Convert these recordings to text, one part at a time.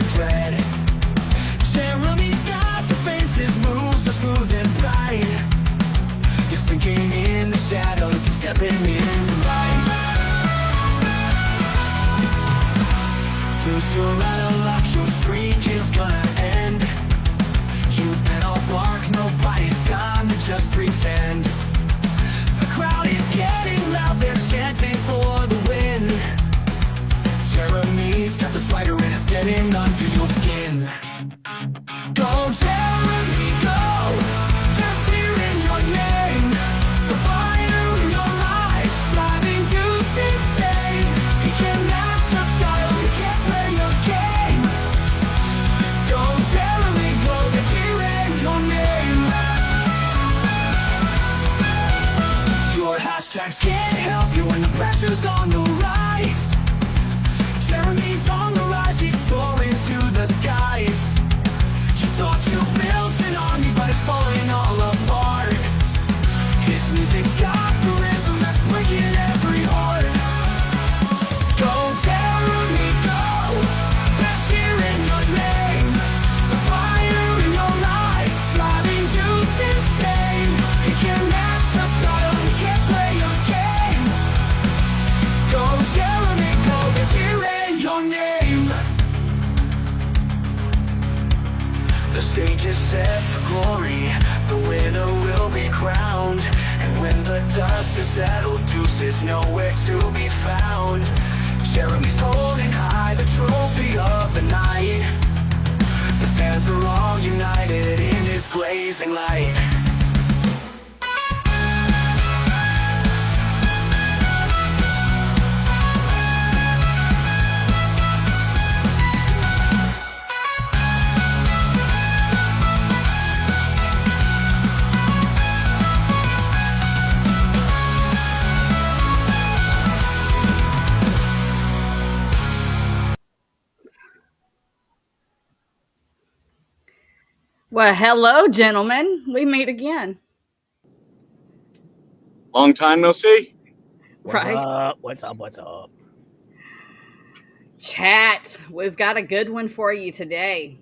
with dread. Jeremy's got defenses, moves are smooth and bright. You're sinking in the shadows, you're stepping in the light. Lose your out of luck, your streak is gonna end. You've been all bark, no bite, it's time to just pretend. The crowd is getting loud, they're chanting for the win. Jeremy's got the spider and it's getting under your skin. Go Jeremy, go! They're cheering your name. The fire in your eyes, driving Deuce insane. He can match your style, he can't play your game. Go Jeremy, go! They're cheering your name. Your hashtags can't help you when the pressure's on the rise. Jeremy's on the rise, he's soaring to the skies. You thought you built an army, but it's falling all apart. His music's got the rhythm that's breaking every heart. Go Jeremy, go! They're cheering your name. The fire in your eyes, driving Deuce insane. He can't match your style, he can't play your game. Go Jeremy, go! They're cheering your name. The stage is set for glory, the winner will be crowned. And when the dust is settled, Deuce is nowhere to be found. Jeremy's holding high the trophy of the night. The fans are all united in his blazing light. Well, hello, gentlemen. We meet again. Long time no see. Right? What's up? Chat, we've got a good one for you today.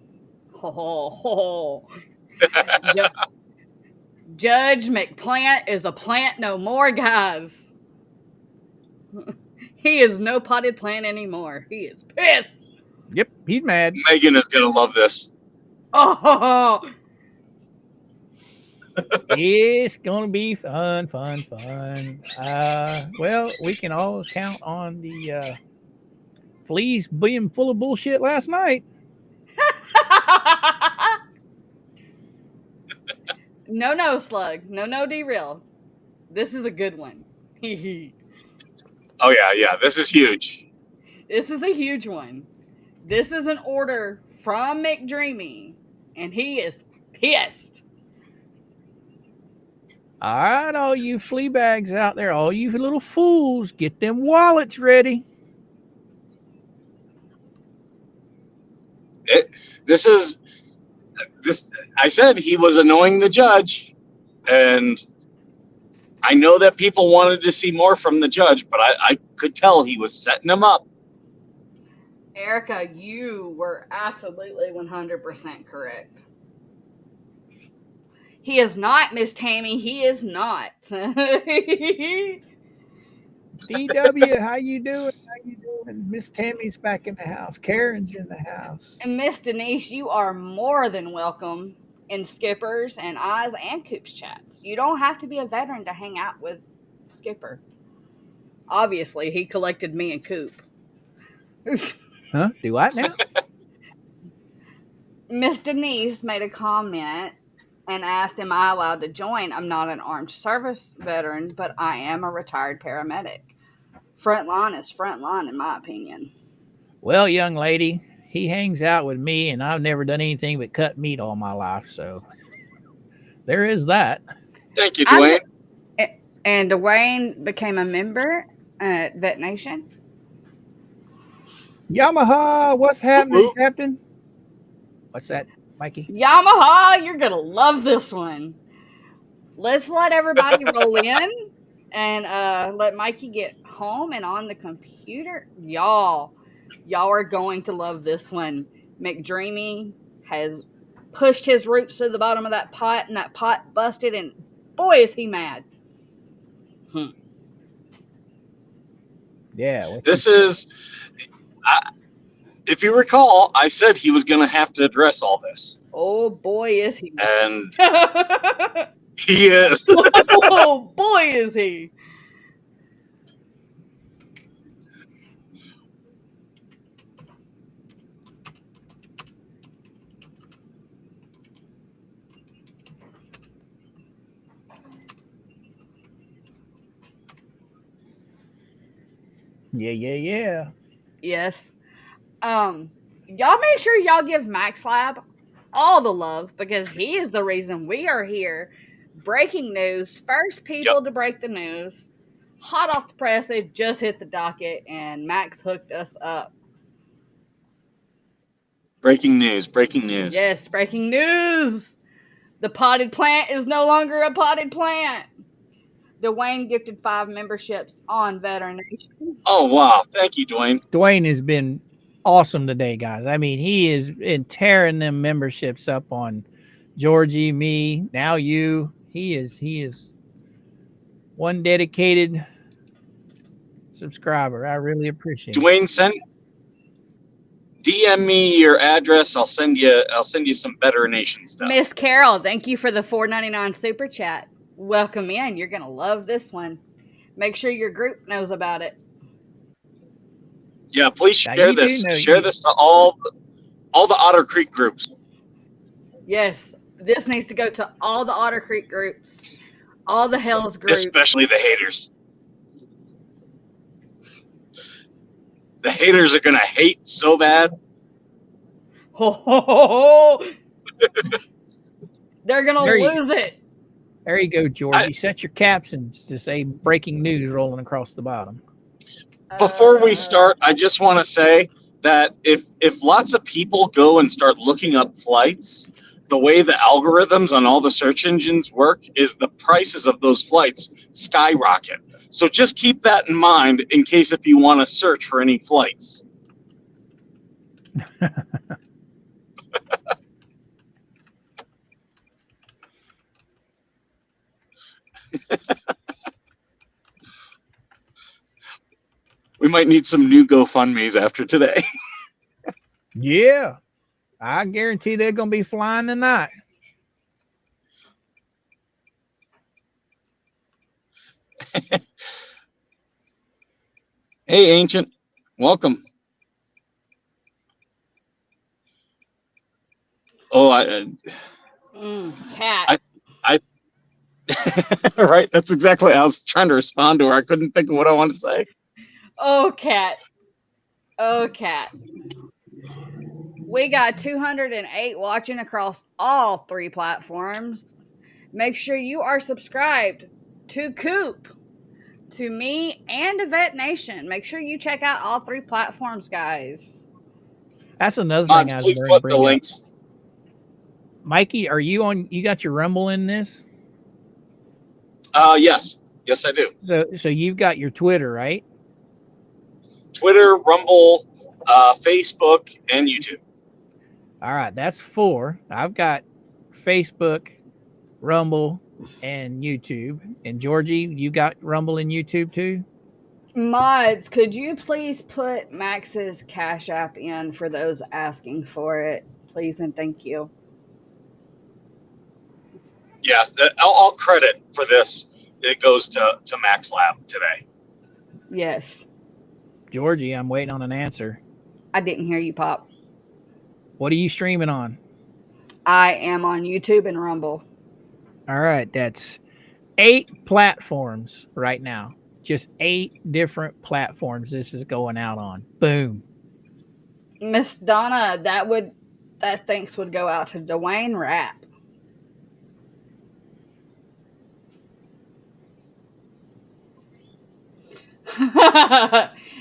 Judge McPlant is a plant no more, guys. He is no potted plant anymore. He is pissed. Yep, he's mad. Megan is gonna love this. Oh, It's gonna be fun. Well, we can all count on the fleas being full of bullshit last night. no, Slug. No, derail. This is a good one. Oh yeah, this is huge. This is a huge one. This is an order from McDreamy, and he is pissed. All right, all you flea bags out there, all you little fools, get them wallets ready. This. I said he was annoying the judge, and I know that people wanted to see more from the judge, but I could tell he was setting him up. Erica, you were absolutely 100% correct. He is not, Miss Tammy. He is not. DW, how you doing? Miss Tammy's back in the house. Karen's in the house. And Miss Denise, you are more than welcome in Skipper's and Eyes and Coop's chats. You don't have to be a veteran to hang out with Skipper. Obviously, he collected me and Coop. Huh? Do what now? Miss Denise made a comment and asked, am I allowed to join? I'm not an armed service veteran, but I am a retired paramedic. Frontline is frontline, in my opinion. Well, young lady, he hangs out with me, and I've never done anything but cut meat all my life, so there is that. Thank you, Dwayne. And Dwayne became a member at Vet Nation. Yamaha, what's happening, Captain? What's that, Mikey? Yamaha, you're going to love this one. Let's let everybody roll in and let Mikey get home and on the computer. Y'all are going to love this one. McDreamy has pushed his roots to the bottom of that pot, and that pot busted, and boy, is he mad. Yeah. This is, if you recall, I said he was going to have to address all this. Oh, boy, is he. And he is. Oh, boy, is he. Yeah. Yes. Y'all make sure y'all give Max Lab all the love, because he is the reason we are here. Breaking news. First people to break the news. Hot off the press. It just hit the docket, and Max hooked us up. Breaking news. Breaking news. Yes, breaking news. The potted plant is no longer a potted plant. Dwayne gifted 5 memberships on Veteran Nation. Oh, wow. Thank you, Dwayne. Dwayne has been awesome today, guys. I mean, he is in tearing them memberships up on Georgie, me, now you. He is one dedicated subscriber. I really appreciate it. Dwayne, DM me your address. I'll send you some Better Nation stuff. Miss Carol, thank you for the $4.99 super chat. Welcome in. You're gonna love this one. Make sure your group knows about it. Yeah, please Now, share you do this. know Share this to all the Otter Creek groups. Yes, this needs to go to all the Otter Creek groups, all the Hells groups, Especially the haters. The haters are gonna hate so bad. They're gonna lose it. There you go, Georgie. Set your captions to say breaking news rolling across the bottom. Before we start, I just want to say that if lots of people go and start looking up flights, the way the algorithms on all the search engines work is the prices of those flights skyrocket. So just keep that in mind in case if you want to search for any flights. We might need some new GoFundMes after today. Yeah. I guarantee they're going to be flying tonight. Hey, Ancient. Welcome. Oh, Cat. Right. That's exactly. I was trying to respond to her. I couldn't think of what I wanted to say. Oh, Cat. Oh, Cat. We got 208 watching across all 3 platforms. Make sure you are subscribed to Coop, to me, and to Vet Nation. Make sure you check out all 3 platforms, guys. That's another Mods, thing I was please going put to bring the up. links. Mikey, are you on? You got your Rumble in this? Yes, I do. So you've got your Twitter, right? Twitter, Rumble, Facebook, and YouTube. All right, that's 4. I've got Facebook, Rumble, and YouTube. And Georgie, you got Rumble and YouTube too? Mods, could you please put Max's Cash App in for those asking for it? Please and thank you. Yeah, all credit for this, it goes to Max Lab today. Yes. Georgie, I'm waiting on an answer. I didn't hear you, Pop. What are you streaming on? I am on YouTube and Rumble. All right, that's 8 platforms right now. Just 8 different platforms this is going out on. Boom. Miss Donna, that thanks would go out to Dwayne Rapp.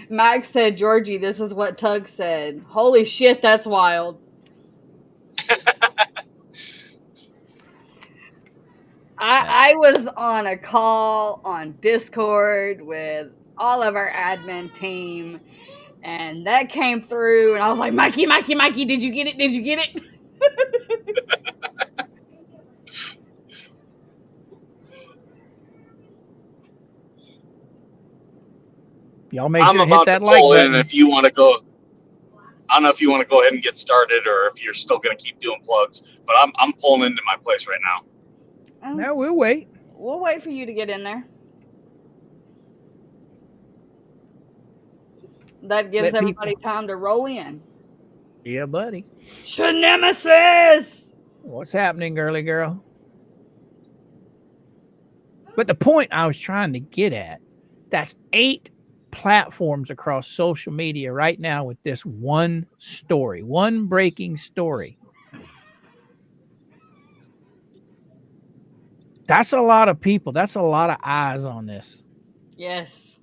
Max said, Georgie, this is what Tug said. Holy shit, that's wild. I was on a call on Discord with all of our admin team, And that came through, and I was like, Mikey, Mikey, Mikey, did you get it? Did you get it? Y'all make I'm sure to hit about to that like pull in button. if you want to go. I don't know if you want to go ahead and get started or if you're still going to keep doing plugs, but I'm pulling into my place right now. No, we'll wait. We'll wait for you to get in there. That gives Let everybody people. time to roll in. Yeah, buddy. Nemesis! What's happening, girly girl? But the point I was trying to get at, that's 8 platforms across social media right now with this one story, one breaking story. That's a lot of people. That's a lot of eyes on this. Yes.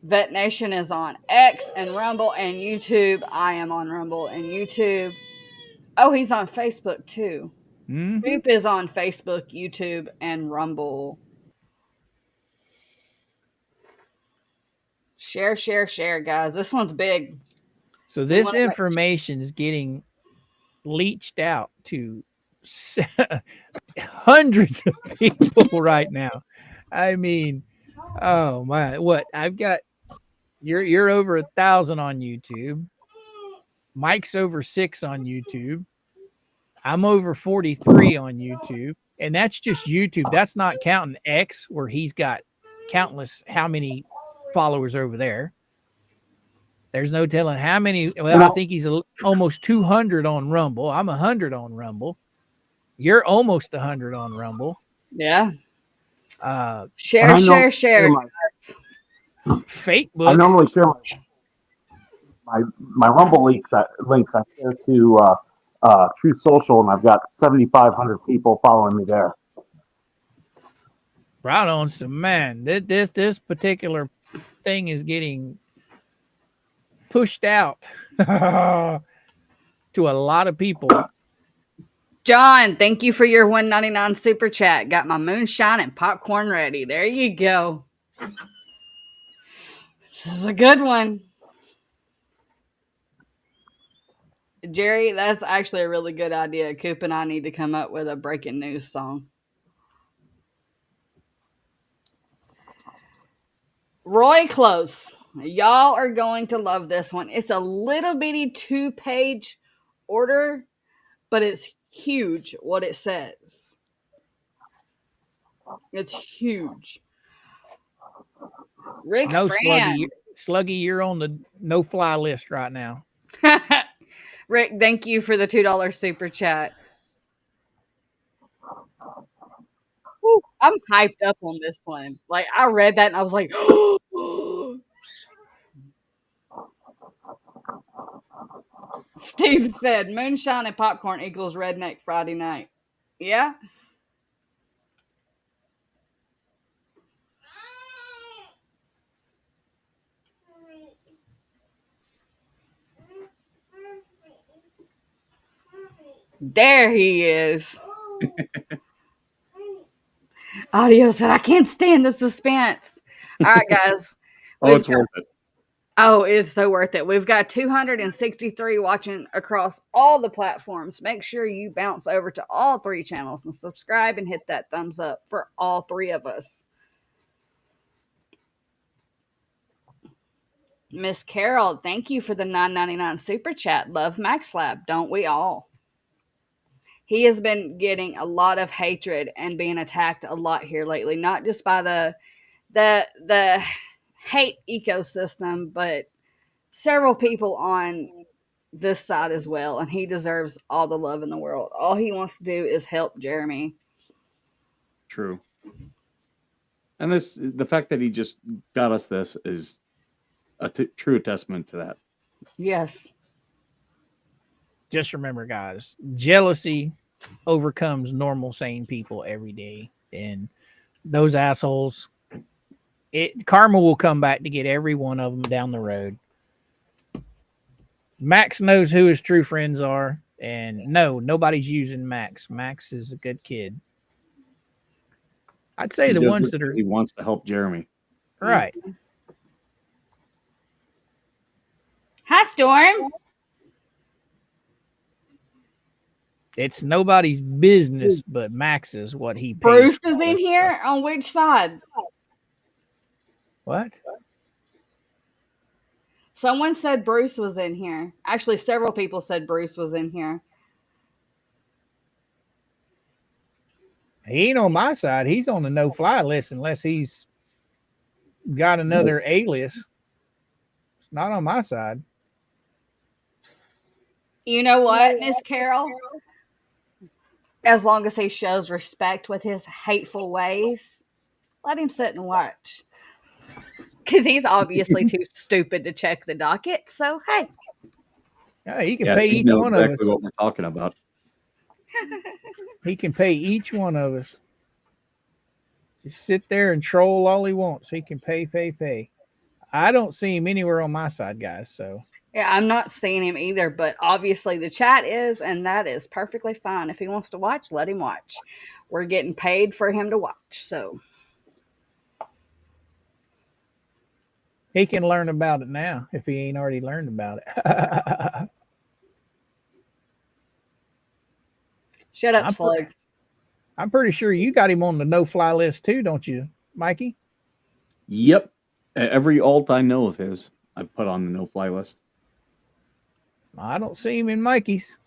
Vet Nation is on X and Rumble and YouTube. I am on Rumble and YouTube. Oh, he's on Facebook too. Mm-hmm. Coop is on Facebook, YouTube, and Rumble. Share, share, share, guys. This one's big. So this information is getting leached out to hundreds of people right now. I mean, oh my, what I've got, you're over 1,000 on YouTube. Mike's over 6 on YouTube. I'm over 43 on YouTube. And that's just YouTube. That's not counting X, where he's got countless how many followers over there. There's no telling how many. Well, I think he's almost 200 on Rumble. I'm 100 on Rumble. You're almost 100 on Rumble. Yeah. Share. Facebook. I normally share my Rumble links. I share to Truth Social, and I've got 7,500 people following me there. Right on. So, man, this particular thing is getting pushed out to a lot of people. John, thank you for your $1.99 super chat. Got my moonshine and popcorn ready. There you go. This is a good one. Jerry, that's actually a really good idea. Coop and I need to come up with a breaking news song. Roy Close. Y'all are going to love this one. It's a little bitty 2-page order, but it's huge what it says. It's huge. Rick No, Fran. Sluggy, you're on the no-fly list right now. Rick, thank you for the $2 super chat. Woo, I'm hyped up on this one. Like, I read that and I was like, Steve said, moonshine and popcorn equals redneck Friday night. Yeah? There he is. Audio said, I can't stand the suspense. All right, guys. It's worth it. Oh, it's so worth it. We've got 263 watching across all the platforms. Make sure you bounce over to all 3 channels and subscribe and hit that thumbs up for all 3 of us. Miss Carol, thank you for the $9.99 super chat. Love Max Lab, don't we all? He has been getting a lot of hatred and being attacked a lot here lately, not just by the hate ecosystem, but several people on this side as well, and he deserves all the love in the world. All he wants to do is help Jeremy. True. And the fact that he just got us this is a true testament to that. Yes. Just remember, guys, jealousy overcomes normal, sane people every day. And those assholes, karma will come back to get every one of them down the road. Max knows who his true friends are. And no, nobody's using Max. Max is a good kid. I'd say the ones that are... He wants to help Jeremy. Right. Hi, Storm. It's nobody's business but Max's what he pays. Bruce is for. in here. On which side? What? Someone said Bruce was in here. Actually, several people said Bruce was in here. He ain't on my side. He's on the no-fly list unless he's got another alias. It's not on my side. You know what, Miss Carol? As long as he shows respect with his hateful ways, let him sit and watch. Because he's obviously too stupid to check the docket. So, hey. Yeah, he can Yeah, pay you each know one exactly of us. what we're talking about. He can pay each one of us. Just sit there and troll all he wants. He can pay. I don't see him anywhere on my side, guys. So Yeah, I'm not seeing him either, but obviously the chat is, and that is perfectly fine. If he wants to watch, let him watch. We're getting paid for him to watch, so. he can learn about it now if he ain't already learned about it. Shut up, Slug. I'm pretty sure you got him on the no-fly list too, don't you, Mikey? Yep. Every alt I know of his, I put on the no-fly list. I don't see him in Mikey's.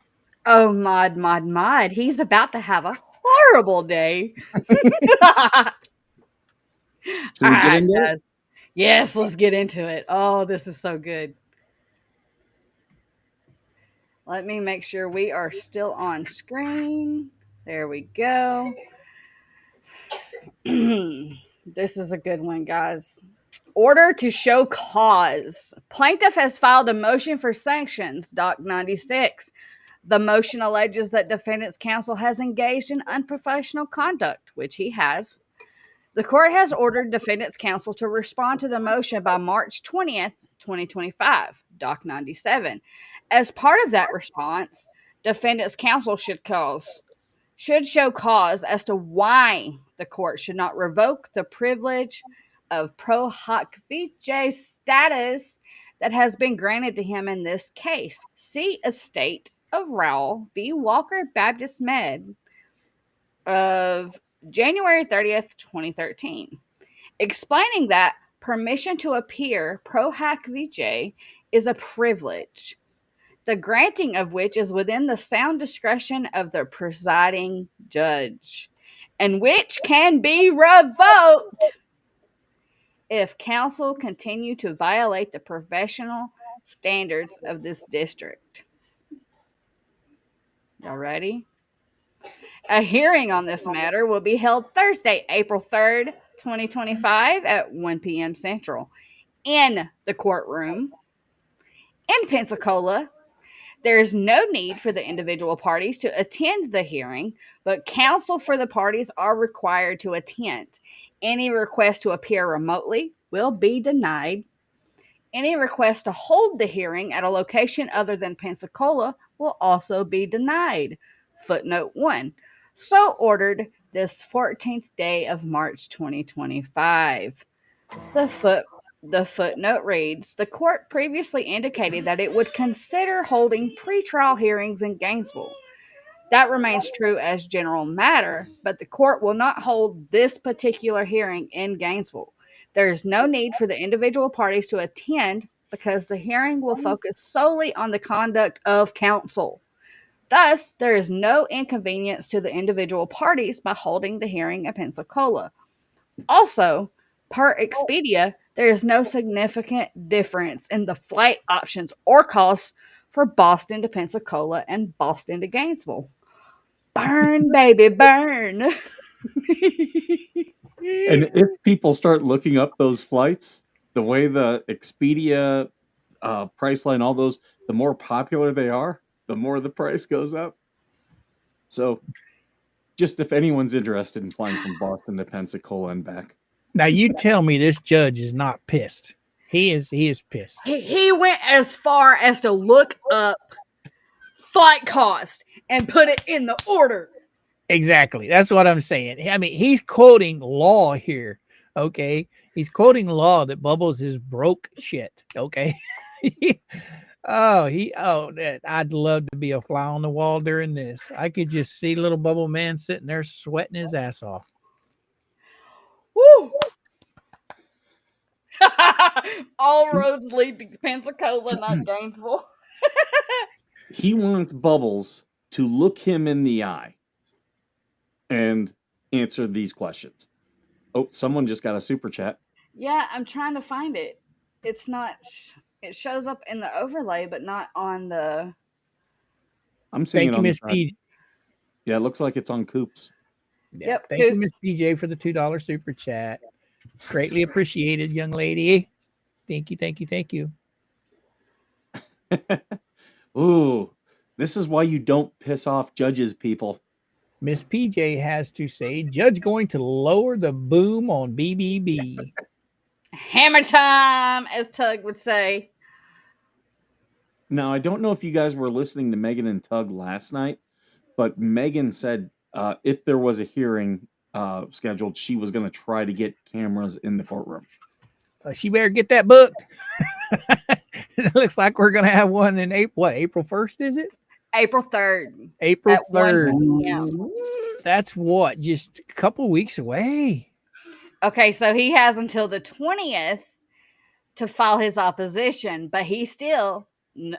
Oh, Mod. He's about to have a horrible day. Should we get into it? Guys. Yes, let's get into it. Oh, this is so good. Let me make sure we are still on screen. There we go. This is a good one, guys. Order to show cause. Plaintiff has filed a motion for sanctions, Doc 96. The motion alleges that defendant's counsel has engaged in unprofessional conduct, which he has. The court has ordered defendant's counsel to respond to the motion by March 20th, 2025, Doc 97. As part of that response, defendant's counsel should show cause as to why the court should not revoke the privilege of pro hoc vice status that has been granted to him in this case. See Estate of Rowell v. Walker Baptist Med of January 30th, 2013, explaining that permission to appear pro hac vice is a privilege, the granting of which is within the sound discretion of the presiding judge, and which can be revoked if counsel continue to violate the professional standards of this district. Y'all ready? A hearing on this matter will be held Thursday, April 3rd, 2025 at 1 p.m. Central in the courtroom in Pensacola. There is no need for the individual parties to attend the hearing, but counsel for the parties are required to attend. Any request to appear remotely will be denied. Any request to hold the hearing at a location other than Pensacola will also be denied. Footnote 1. So ordered this 14th day of March 2025. The footnote reads, the court previously indicated that it would consider holding pretrial hearings in Gainesville. That remains true as general matter, but the court will not hold this particular hearing in Gainesville. There is no need for the individual parties to attend because the hearing will focus solely on the conduct of counsel. Thus, there is no inconvenience to the individual parties by holding the hearing in Pensacola. Also, per Expedia, there is no significant difference in the flight options or costs for Boston to Pensacola and Boston to Gainesville. Burn, baby, burn. And if people start looking up those flights, the way the Expedia Priceline, all those, the more popular they are, the more the price goes up. So just if anyone's interested in flying from Boston to Pensacola and back. Now you tell me this judge is not pissed. He is pissed. He went as far as to look up flight cost and put it in the order. Exactly. That's what I'm saying. I mean, he's quoting law here. Okay. He's quoting law that Bubbles is broke shit. Okay. I'd love to be a fly on the wall during this. I could just see little Bubble Man sitting there sweating his ass off. Woo! All roads lead to Pensacola, not Gainesville. He wants Bubbles to look him in the eye and answer these questions. Oh, someone just got a super chat. Yeah, I'm trying to find it. It's not. It shows up in the overlay, but not on the. I'm seeing Thank it you, on the Miss side. PJ. Yeah, it looks like it's on Coops. Yeah. Yep, Thank you, Coop. Miss PJ, for the $2 super chat. Greatly appreciated, young lady. Thank you, thank you, thank you. Ooh, this is why you don't piss off judges, people. Miss PJ has to say, Judge going to lower the boom on BBB. Hammer time, as Tug would say. Now, I don't know if you guys were listening to Megan and Tug last night, but Megan said if there was a hearing scheduled, she was going to try to get cameras in the courtroom. She better get that booked. It looks like we're going to have one in April. What, April 1st, is it? April 3rd. April At 1 3rd. p.m. That's what, just a couple weeks away. Okay, so he has until the 20th to file his opposition, but he still, no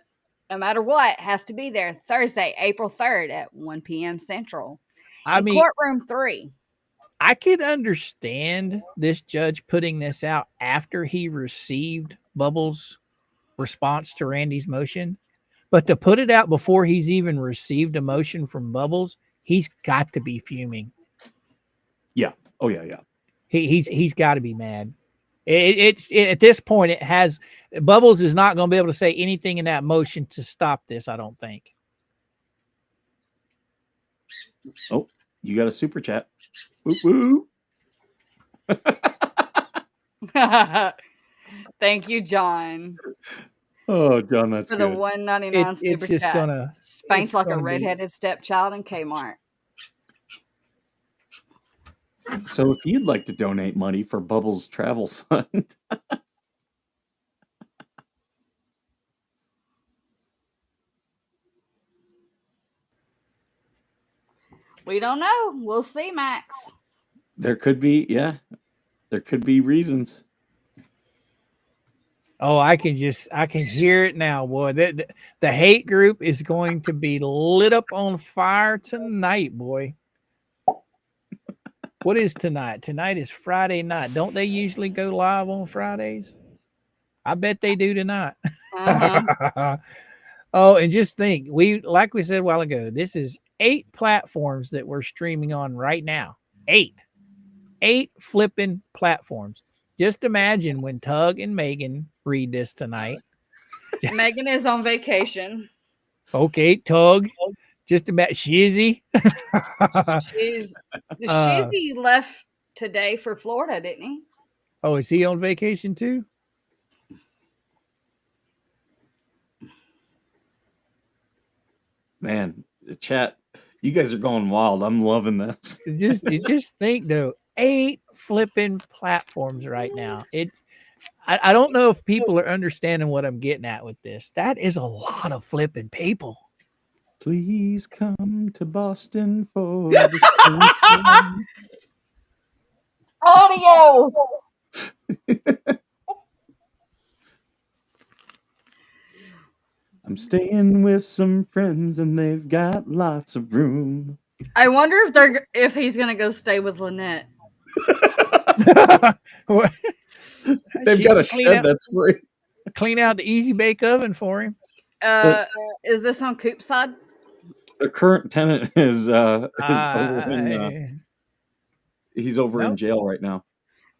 matter what, has to be there Thursday, April 3rd at 1 p.m. Central. I in mean, courtroom 3. I could understand this judge putting this out after he received Bubbles' response to Randy's motion, but to put it out before he's even received a motion from Bubbles, he's got to be fuming. Yeah. Oh yeah. He's got to be mad. It's at this point, it has Bubbles is not going to be able to say anything in that motion to stop this. I don't think. Oh, you got a super chat. Woo woo. Thank you, John, Oh, John, that's for good. the $1.99 It's super just chat. gonna Spanks it's like a gonna be- redheaded stepchild in Kmart. So if you'd like to donate money for Bubbles Travel Fund, We don't know. We'll see, Max. there could be reasons. Oh, I can hear it now, boy. The hate group is going to be lit up on fire tonight, boy. What is tonight? Tonight is Friday night. Don't they usually go live on Fridays? I bet they do tonight. Uh-huh. Oh, and just think, like we said a while ago, this is 8 platforms that we're streaming on right now. 8 flipping platforms. Just imagine when Tug and Megan read this tonight. Megan is on vacation. Okay, Tug. Just about Shizzy. Shizzy left today for Florida, didn't he? Oh, is he on vacation too? Man, the chat, you guys are going wild. I'm loving this. Just think though, 8 flipping platforms right now. I don't know if people are understanding what I'm getting at with this. That is a lot of flipping people. Please come to Boston for the Audio. I'm staying with some friends and they've got lots of room. I wonder if he's gonna go stay with Lynette. They've got a shed that's free. Clean out the easy bake oven for him. Is this on Coop's side? The current tenant is over in he's over in jail right now.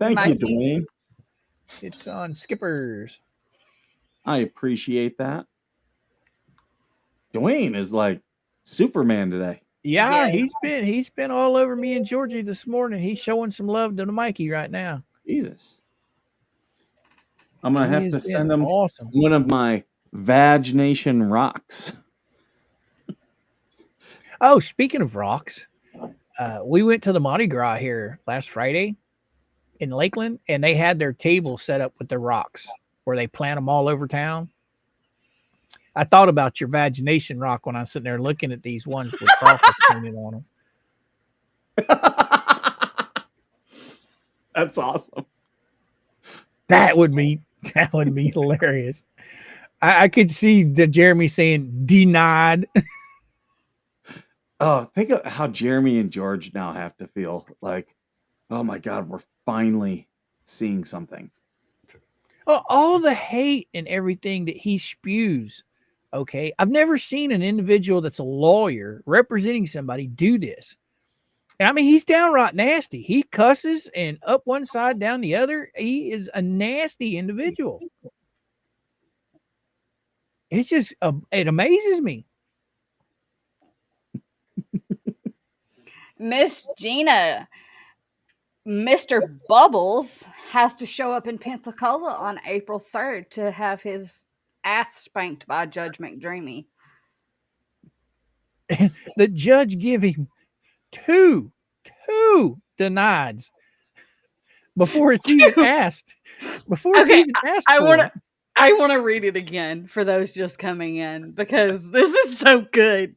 Thank you, Dwayne. It's on Skippers. I appreciate that. Dwayne is like Superman today. Yeah, he's been all over me and Georgie this morning. He's showing some love to the Mikey right now. Jesus. I'm gonna have to send him awesome. one of my Vag Nation rocks. Oh, speaking of rocks, we went to the Mardi Gras here last Friday, in Lakeland, and they had their table set up with the rocks where they plant them all over town. I thought about your vagination rock when I was sitting there looking at these ones with crosses painted on them. That's awesome. That would be hilarious. I could see the Jeremy saying denied. Oh, think of how Jeremy and George now have to feel like, oh my God, we're finally seeing something. All the hate and everything that he spews. Okay. I've never seen an individual that's a lawyer representing somebody do this. And I mean, he's downright nasty. He cusses and up one side, down the other. He is a nasty individual. It's just, it amazes me. Miss Gina, Mr. Bubbles has to show up in Pensacola on April 3rd to have his ass spanked by Judge McDreamy. The judge give him two denieds before it's even asked. Before it's even asked I for. want to read it again for those just coming in because this is so good.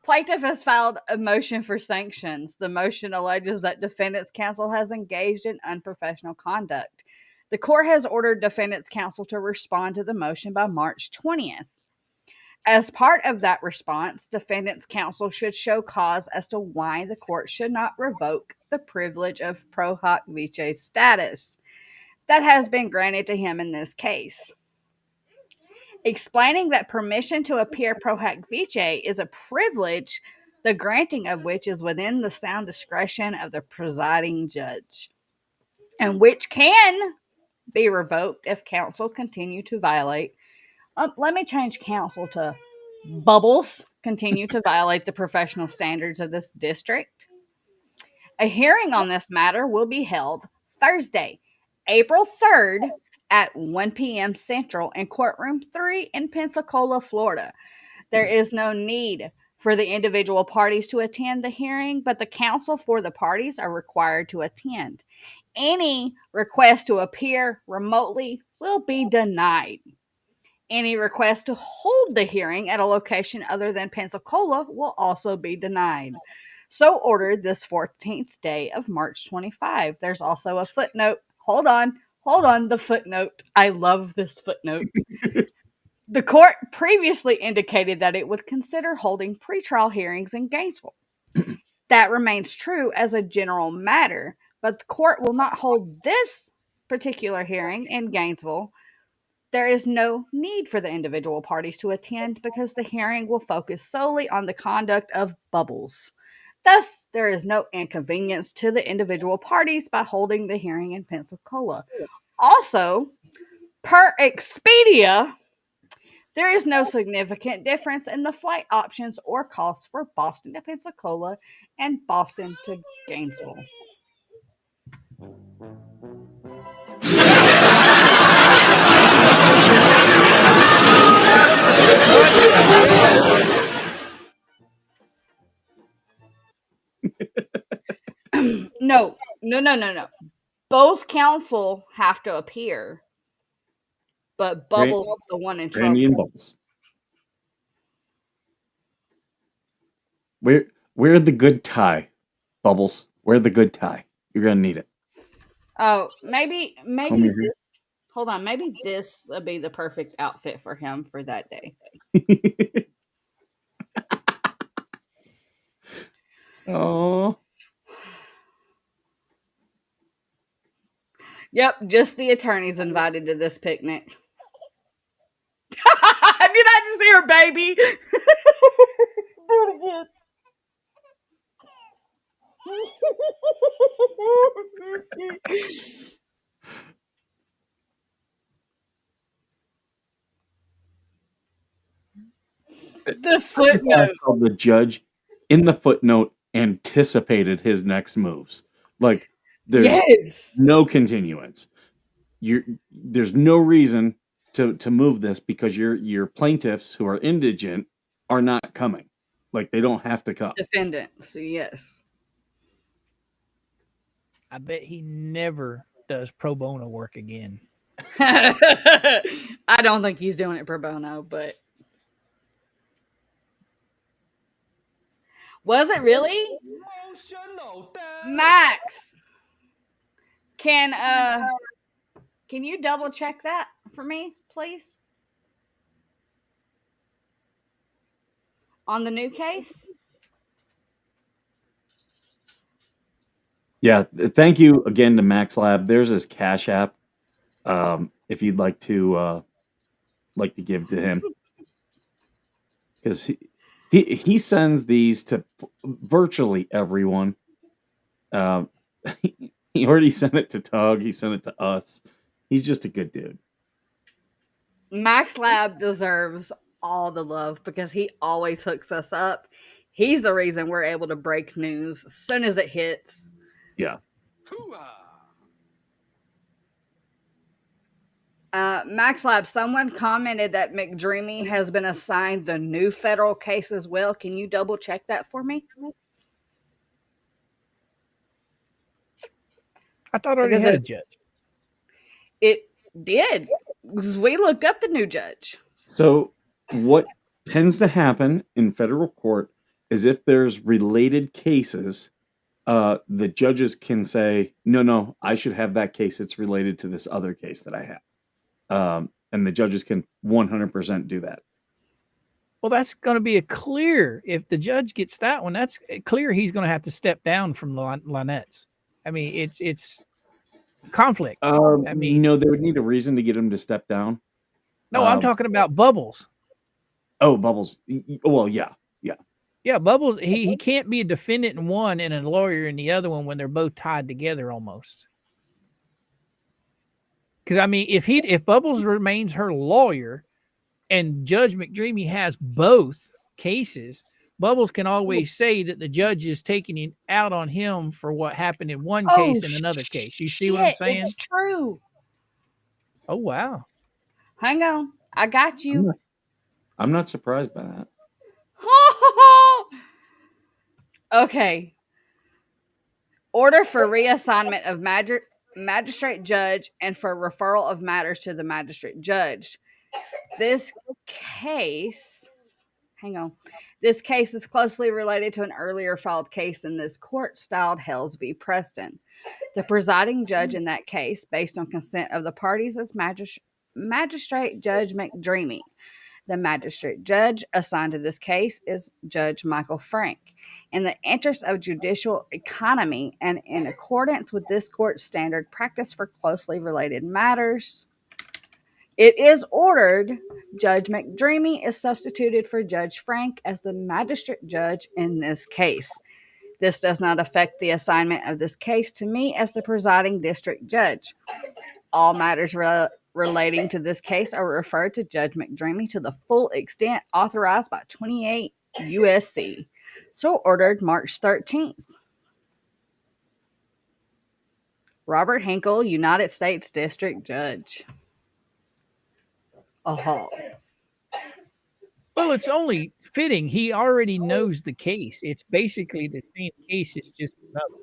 Plaintiff has filed a motion for sanctions. The motion alleges that defendant's counsel has engaged in unprofessional conduct. The court has ordered defendant's counsel to respond to the motion by March 20th. As part of that response, defendant's counsel should show cause as to why the court should not revoke the privilege of pro hoc vice status that has been granted to him in this case. Explaining that permission to appear pro hoc vice is a privilege, the granting of which is within the sound discretion of the presiding judge, and which can be revoked if counsel continue to violate. Let me change counsel to Bubbles continue to violate the professional standards of this district. A hearing on this matter will be held Thursday, April 3rd at 1 p.m. Central in Courtroom 3 in Pensacola, Florida. There is no need for the individual parties to attend the hearing, but the counsel for the parties are required to attend. Any request to appear remotely will be denied. Any request to hold the hearing at a location other than Pensacola will also be denied. So ordered this 14th day of March 25. There's also a footnote. Hold on, the footnote. I love this footnote. The court previously indicated that it would consider holding pretrial hearings in Gainesville. That remains true as a general matter, but the court will not hold this particular hearing in Gainesville. There is no need for the individual parties to attend because the hearing will focus solely on the conduct of Bubbles. Thus, there is no inconvenience to the individual parties by holding the hearing in Pensacola. Also, per Expedia, there is no significant difference in the flight options or costs for Boston to Pensacola and Boston to Gainesville. No. Both counsel have to appear, but Bubbles is the one in trouble. Randy and Bubbles. Wear the good tie, Bubbles. Wear the good tie. You're gonna need it. Oh, maybe this, hold on, maybe this would be the perfect outfit for him for that day. Oh. Yep, just the attorneys invited to this picnic. Did I just hear baby? Do it again. The footnote. The judge in the footnote anticipated his next moves. Like there's no continuance. There's no reason to move this because your plaintiffs who are indigent are not coming. Like they don't have to come. Defendants, yes. I bet he never does pro bono work again. I don't think he's doing it pro bono, but was it really? Max, can can you double check that for me, please? On the new case? Yeah, thank you again to Max Lab. There's his Cash App. If you'd like to give to him, because he sends these to virtually everyone. Um, he already sent it to Tug. He sent it to us. He's just a good dude. Max Lab deserves all the love because he always hooks us up. He's the reason we're able to break news as soon as it hits. Yeah. Max Lab, someone commented that McDreamy has been assigned the new federal case as well. Can you double check that for me? I thought I already Because had a judge. it did. Because we looked up the new judge. So what tends to happen in federal court is if there's related cases, the judges can say, no, I should have that case. It's related to this other case that I have. And the judges can 100% do that. Well, that's going to be a clear. If the judge gets that one, that's clear. He's going to have to step down from Lynette's. I mean, it's conflict. I mean, no, they would need a reason to get him to step down. no, I'm talking about Bubbles. Oh, Bubbles. Well, yeah. Yeah, Bubbles. He can't be a defendant in one and a lawyer in the other one when they're both tied together almost. Because I mean, if Bubbles remains her lawyer, and Judge McDreamy has both cases, Bubbles can always say that the judge is taking it out on him for what happened in one case and another case. You see what I'm saying? It's true. Oh, wow. Hang on. I got you. I'm not surprised by that. Okay. Order for reassignment of magistrate judge and for referral of matters to the magistrate judge. This case, hang on. This case is closely related to an earlier filed case in this court styled Hells v. Preston. The presiding judge in that case, based on consent of the parties, is Magistrate Judge McDreamy. The magistrate judge assigned to this case is Judge Michael Frank. In the interest of judicial economy and in accordance with this court's standard practice for closely related matters, it is ordered Judge McDreamy is substituted for Judge Frank as the magistrate judge in this case. This does not affect the assignment of this case to me as the presiding district judge. All matters relating to this case are referred to Judge McDreamy to the full extent authorized by 28 U.S.C. So ordered March 13th. Robert Hinkle, United States District Judge. Oh. Well, it's only fitting. He already knows the case. It's basically the same case. It's just another.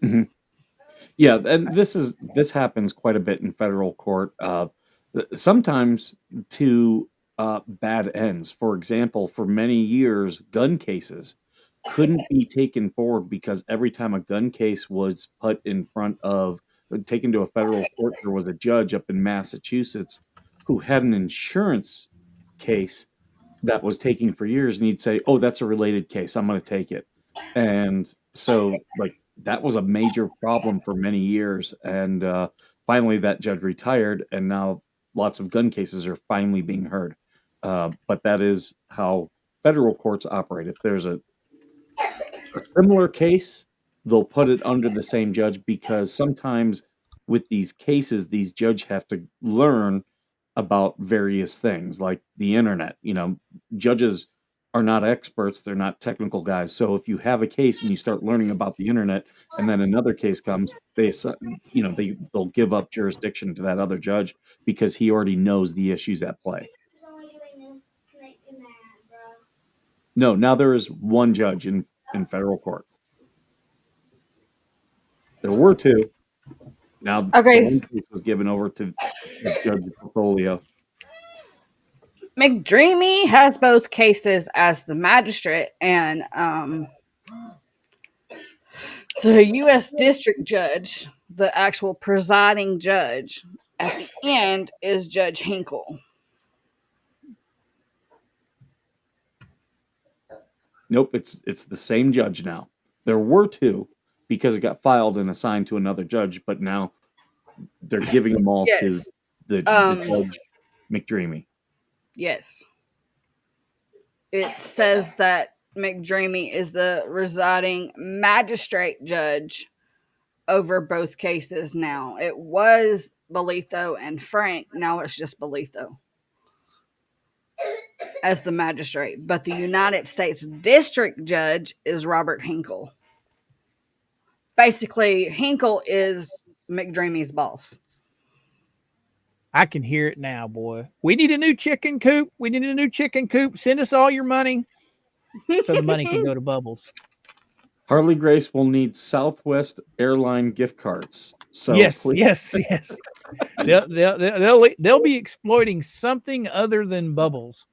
Mm-hmm. Yeah, and this happens quite a bit in federal court. Sometimes to bad ends. For example, for many years, gun cases couldn't be taken forward because every time a gun case was put in front of, taken to a federal court, there was a judge up in Massachusetts who had an insurance case that was taking for years, and he'd say, "Oh, that's a related case. I'm going to take it." And so, like, that was a major problem for many years. And finally, that judge retired, and now lots of gun cases are finally being heard. But that is how federal courts operate. If there's a similar case, they'll put it under the same judge because sometimes with these cases, these judges have to learn about various things like the internet. You know, judges are not experts, they're not technical guys. So if you have a case and you start learning about the internet and then another case comes, they'll give up jurisdiction to that other judge because he already knows the issues at play. No, now there is one judge in federal court. There were two. Now Okay, the one case was given over to the judge of portfolio. McDreamy has both cases as the magistrate, and the U.S. District Judge, the actual presiding judge, at the end is Judge Hinkle. Nope, it's the same judge now. There were two because it got filed and assigned to another judge, but now they're giving them all to Yes. the judge McDreamy. Yes. It says that McDreamy is the residing magistrate judge over both cases now. It was Belitho and Frank. Now it's just Belitho as the magistrate. But the United States District Judge is Robert Hinkle. Basically, Hinkle is McDreamy's boss. I can hear it now, boy. We need a new chicken coop. We need a new chicken coop. Send us all your money so the money can go to Bubbles. Harley Grace will need Southwest airline gift cards. So yes, please. yes. They'll be exploiting something other than Bubbles.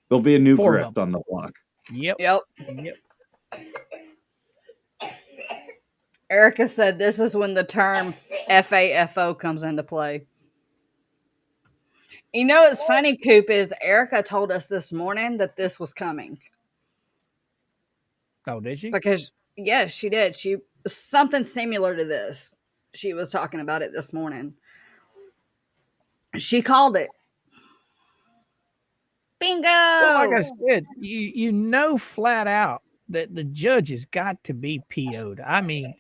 There'll be a new For grift Bubbles. on the block. Yep. Erica said this is when the term FAFO comes into play. You know what's funny, Coop, is Erica told us this morning that this was coming. Oh, did she? Because, yes, she did. She something similar to this. She was talking about it this morning. She called it. Bingo! Well, like I said, you know flat out that the judge has got to be PO'd. I mean,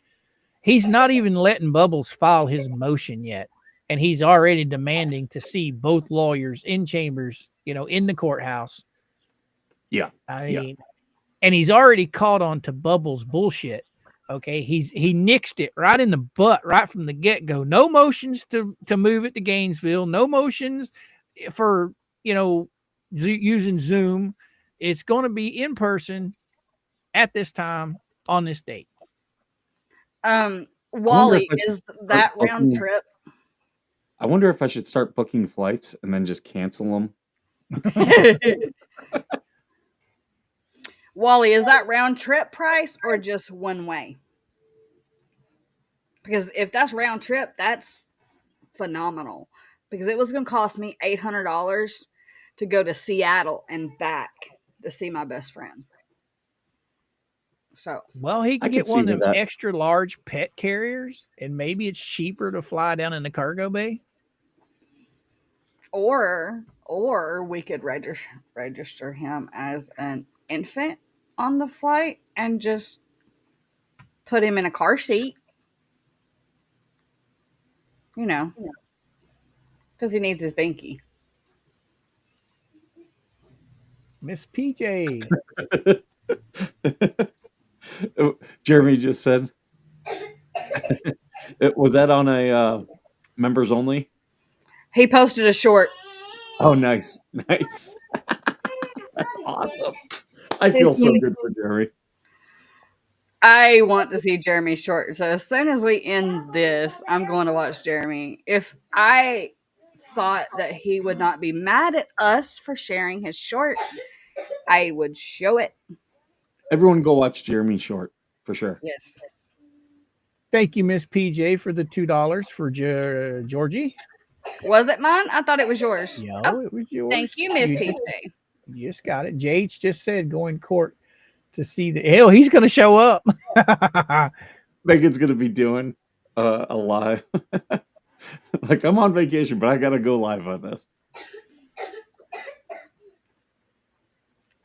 he's not even letting Bubbles file his motion yet. And he's already demanding to see both lawyers in chambers, in the courthouse. Yeah. I mean, and he's already caught on to Bubbles' bullshit. Okay. He nixed it right in the butt right from the get-go. No motions to move it to Gainesville. No motions for, using Zoom. It's going to be in person at this time on this date. Wally, is that round trip? I wonder if I should start booking flights and then just cancel them. Wally, is that round trip price or just one way? Because if that's round trip, that's phenomenal. Because it was going to cost me $800 to go to Seattle and back to see my best friend. So, well, he can get one of them extra large pet carriers, and maybe it's cheaper to fly down in the cargo bay. Or we could register him as an infant on the flight and just put him in a car seat. Because he needs his binky. Miss PJ. Jeremy just said, was that on a members only? He posted a short. Oh, nice. That's awesome. I feel so good for Jeremy. I want to see Jeremy short. So as soon as we end this, I'm going to watch Jeremy. If I thought that he would not be mad at us for sharing his short, I would show it. Everyone go watch Jeremy short, for sure. Yes. Thank you, Miss PJ, for the $2 for Georgie. Was it mine? I thought it was yours. No, it was yours. Thank you, Miss PJ. You just got it. JH just said go in court to see the hell. He's going to show up. Megan's going to be doing a live. Like, I'm on vacation, but I got to go live on this.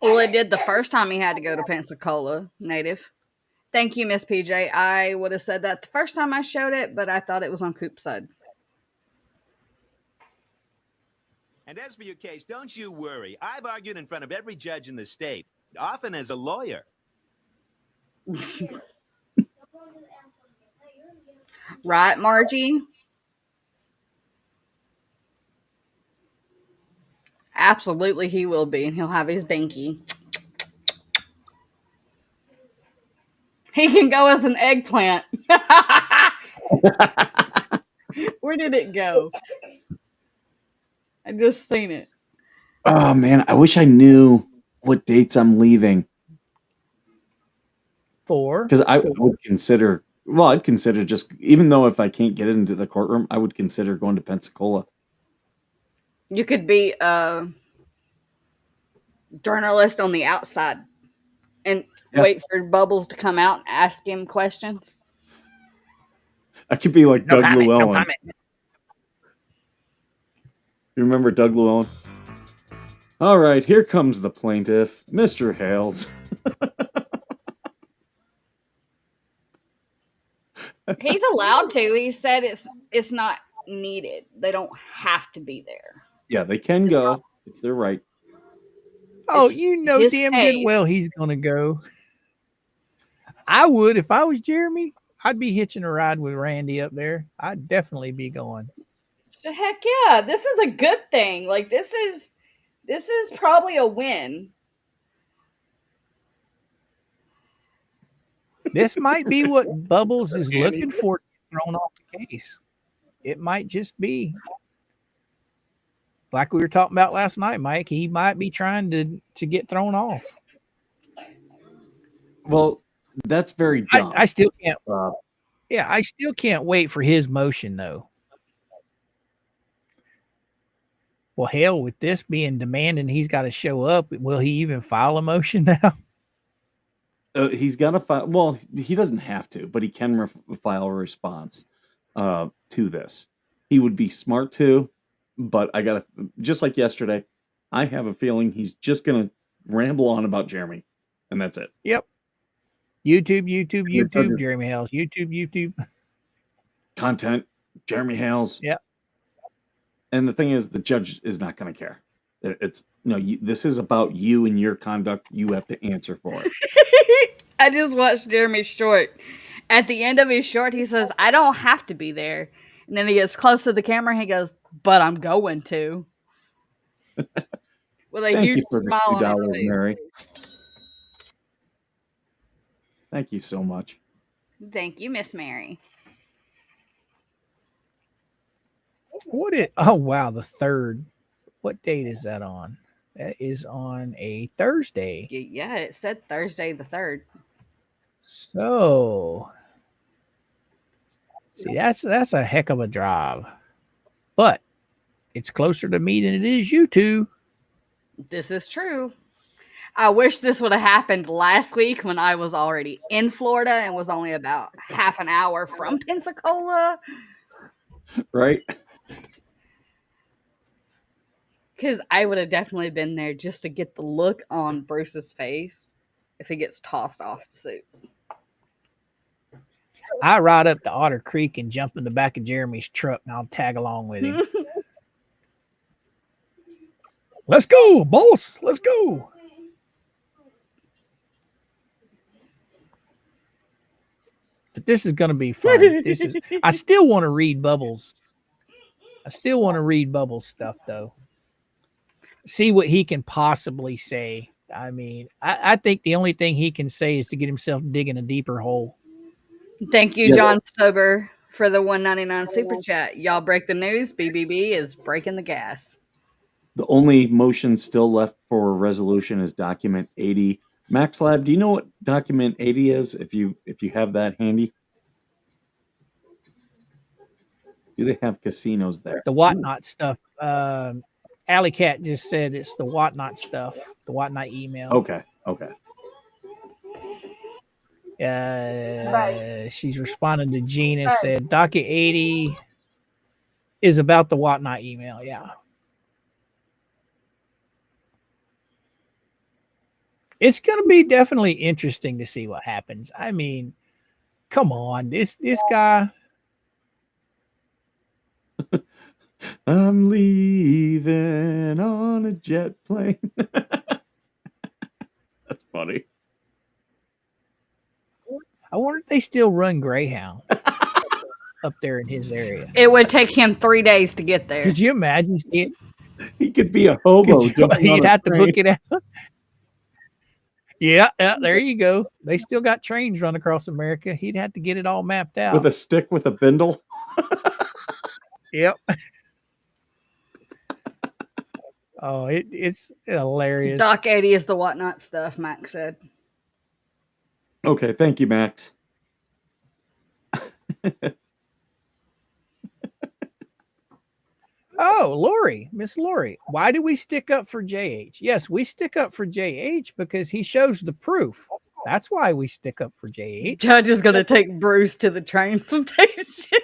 Well, it did the first time he had to go to Pensacola native. Thank you, Miss PJ. I would have said that the first time I showed it, but I thought it was on Coop's side. And as for your case, don't you worry. I've argued in front of every judge in the state, often as a lawyer. Right, Margie? Absolutely, he will be, and he'll have his binky. He can go as an eggplant. Where did it go? I just seen it. Oh man, I wish I knew what dates I'm leaving. Because I would consider, well, I'd consider just, even though if I can't get into the courtroom, I would consider going to Pensacola. You could be a journalist on the outside and wait for Bubbles to come out and ask him questions. I could be like No Doug comment, Llewellyn. no comment. You remember Doug Llewellyn? All right, here comes the plaintiff, Mr. Hales. He's allowed to. He said it's not needed. They don't have to be there. Yeah, they can go. It's their right. Oh, It's you know his damn case. good well he's gonna go. I would if I was Jeremy. I'd be hitching a ride with Randy up there. I'd definitely be going. Heck yeah, this is a good thing. Like this is probably a win. This might be what Bubbles is looking for thrown off the case. It might just be like we were talking about last night, Mike. He might be trying to get thrown off. Well, that's very dumb. I still can't. Yeah, I still can't wait for his motion though. Well, hell, with this being demanding, he's got to show up. Will he even file a motion now? He's got to file. Well, he doesn't have to, but he can file a response to this. He would be smart to, but I got to, just like yesterday, I have a feeling he's just going to ramble on about Jeremy, and that's it. Yep. YouTube, Jeremy Hales. YouTube. Content, Jeremy Hales. Yep. And the thing is, the judge is not going to care. It's this is about you and your conduct. You have to answer for it. I just watched Jeremy's short. At the end of his short, he says, "I don't have to be there." And then he gets close to the camera and he goes, "But I'm going to." With a Thank huge you for smile the on $2, his face. Mary. Thank you so much. Thank you, Miss Mary. Oh wow, the 3rd. What date is that on? That is on a Thursday. Yeah, it said Thursday the 3rd. So, see, that's a heck of a drive, but it's closer to me than it is you two. This is true. I wish this would have happened last week when I was already in Florida and was only about half an hour from Pensacola. Right? Because I would have definitely been there just to get the look on Bruce's face if he gets tossed off the suit. I ride up to Otter Creek and jump in the back of Jeremy's truck, and I'll tag along with him. Let's go, boss. Let's go. But this is going to be fun. I still want to read Bubbles. I still want to read Bubbles stuff, though. See what he can possibly say. I mean, I think the only thing he can say is to get himself digging a deeper hole. Thank you, John Stober, for the $1.99 super chat. Y'all break the news. BBB is breaking the gas. The only motion still left for resolution is document 80. MaxLab, do you know what document 80 is? If you have that handy, do they have casinos there? The whatnot stuff. Alley Cat just said it's the whatnot stuff. The whatnot email. Okay. She's responding to Gene and said docket 80 is about the whatnot email. Yeah. It's going to be definitely interesting to see what happens. I mean, come on, this guy. I'm leaving on a jet plane. That's funny. I wonder if they still run Greyhound up there in his area. It would take him 3 days to get there. Could you imagine? He could be a hobo. He'd have to book it out. Yeah, there you go. They still got trains run across America. He'd have to get it all mapped out. With a stick with a bindle. Yep. Oh, it's hilarious. Doc 80 is the whatnot stuff, Max said. Okay, thank you, Max. Oh, Lori, Miss Lori, why do we stick up for JH? Yes, we stick up for JH because he shows the proof. That's why we stick up for JH. Judge is going to take Bruce to the train station.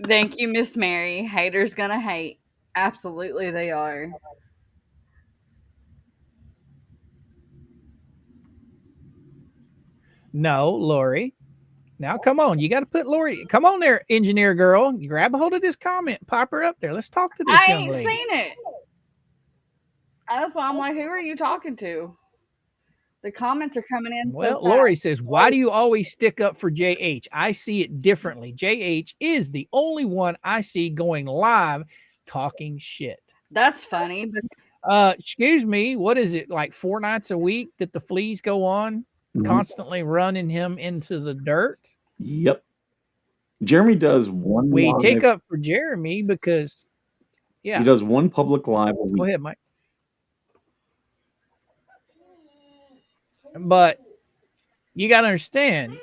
Thank you, Miss Mary. Haters gonna hate. Absolutely, they are. No, Lori. Now, come on. You got to put Lori. Come on there, engineer girl. You grab a hold of this comment. Pop her up there. Let's talk to this I young ain't lady. seen it. That's why I'm like, who are you talking to? The comments are coming in. Well, so Lori fast. says, why do you always stick up for JH? I see it differently. JH is the only one I see going live talking shit. That's funny. But Excuse me. What is it? Like 4 nights a week that the fleas go on, constantly running him into the dirt? Yep. Jeremy does one. We take up for Jeremy because, yeah. He does one public live a week. Go ahead, Mike. But you got to understand,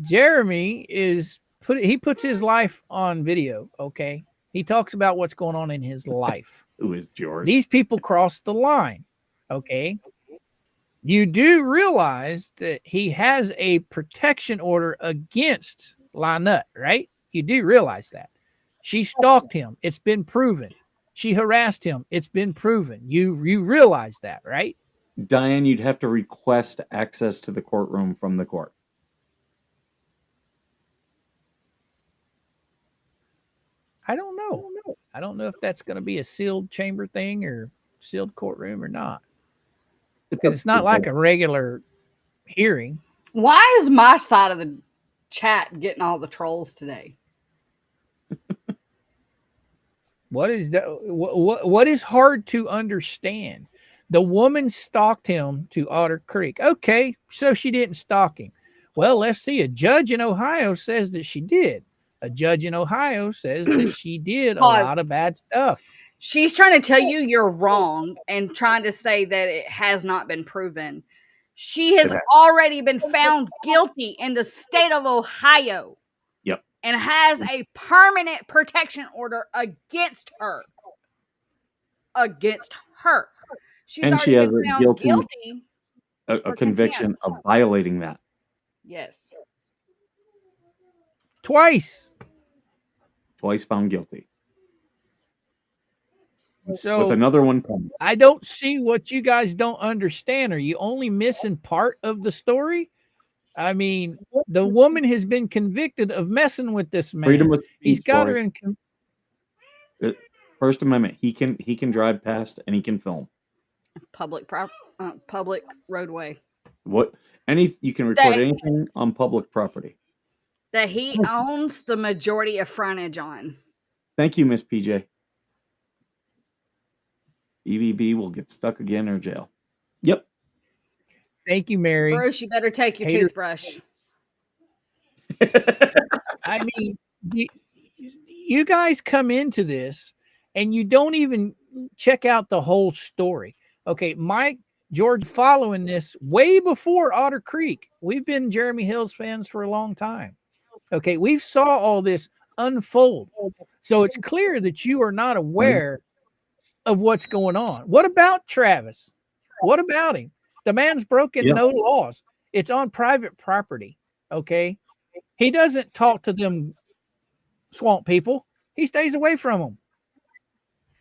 Jeremy he puts his life on video. Okay. He talks about what's going on in his life. Who is George? These people cross the line. Okay. You do realize that he has a protection order against Lynette, right? You do realize that. She stalked him. It's been proven. She harassed him. It's been proven. You realize that, right? Diane, you'd have to request access to the courtroom from the court. I don't know. I don't know if that's going to be a sealed chamber thing or sealed courtroom or not. Because it's not like a regular hearing. why is my side of the chat getting all the trolls today? What is hard to understand? The woman stalked him to Otter Creek. Okay, so she didn't stalk him. Well, let's see. A judge in Ohio says that she did. A judge in Ohio says that she did a lot of bad stuff. She's trying to tell you you're wrong and trying to say that it has not been proven. She has already been found guilty in the state of Ohio. Yep. And has a permanent protection order against her. Against her. And she has a guilty a conviction of violating that. Yes. Twice found guilty. So with another one coming. I don't see what you guys don't understand. Are you only missing part of the story? I mean, the woman has been convicted of messing with this man. Freedom of speech. He's got her in. First Amendment. He can drive past and he can film. Public roadway. You can record anything on public property that he owns the majority of frontage on. Thank you, Miss PJ. EVB will get stuck again or jail. Yep. Thank you, Mary. Bruce, you better take your toothbrush. I mean, you guys come into this and you don't even check out the whole story. Okay, Mike, George, following this way before Otter Creek. We've been Jeremy Hills fans for a long time. Okay, we've saw all this unfold. So it's clear that you are not aware of what's going on. What about Travis? What about him? The man's broken no laws. It's on private property. Okay. He doesn't talk to them swamp people. He stays away from them.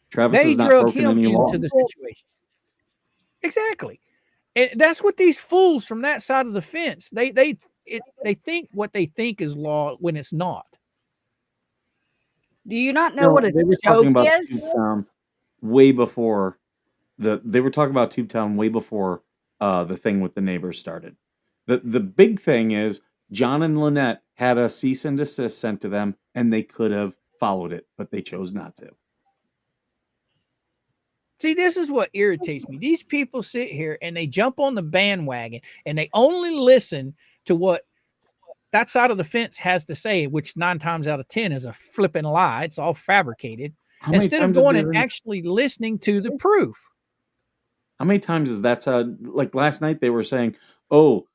Travis has not broken any law. Into the situation. Exactly. And that's what these fools from that side of the fence, they think what they think is law when it's not. Do you not know what a joke is? Way before they were talking about Tube Town way before the thing with the neighbors started. The big thing is John and Lynette had a cease and desist sent to them, and they could have followed it, but they chose not to. See, this is what irritates me. These people sit here and they jump on the bandwagon and they only listen to what that side of the fence has to say, which 9 times out of 10 is a flipping lie. It's all fabricated. How many Instead of times have going they and been- actually listening to the proof. How many times is that? Like last night, they were saying, "Oh,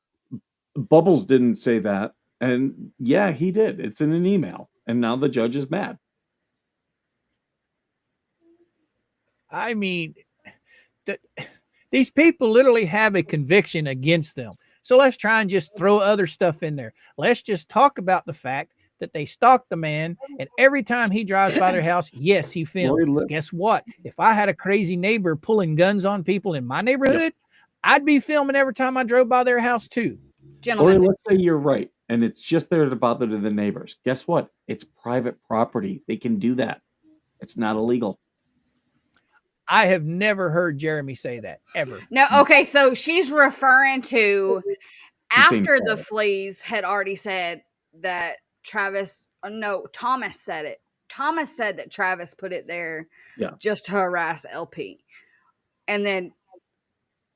Bubbles didn't say that," and yeah, he did. It's in an email, and now the judge is mad. I mean, these people literally have a conviction against them. So let's try and just throw other stuff in there. Let's just talk about the fact that they stalked the man, and every time he drives by their house, yes, he films. Guess what? If I had a crazy neighbor pulling guns on people in my neighborhood, I'd be filming every time I drove by their house too. Gentlemen, Or let's say you're right, and it's just there to bother the neighbors. Guess what? It's private property. They can do that. It's not illegal. I have never heard Jeremy say that ever. no, okay, so she's referring to It's in after the private. fleas had already said that Thomas said it. Thomas said that Travis put it there just to harass LP. And then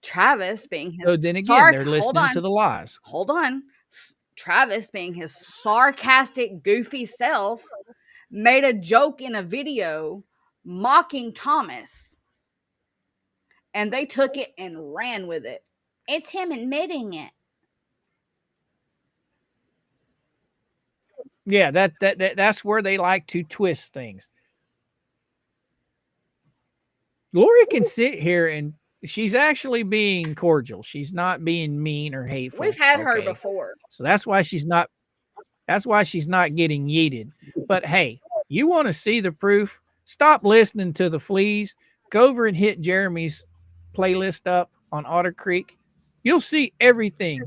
Travis being his So then again, they're listening to the lies. Hold on. Travis being his sarcastic, goofy self made a joke in a video mocking Thomas. And they took it and ran with it. It's him admitting it. Yeah, that's where they like to twist things. Lori can sit here and she's actually being cordial. She's not being mean or hateful. We've had her before. So that's why she's not getting yeeted. But hey, you want to see the proof? Stop listening to the fleas. Go over and hit Jeremy's playlist up on Otter Creek. You'll see everything.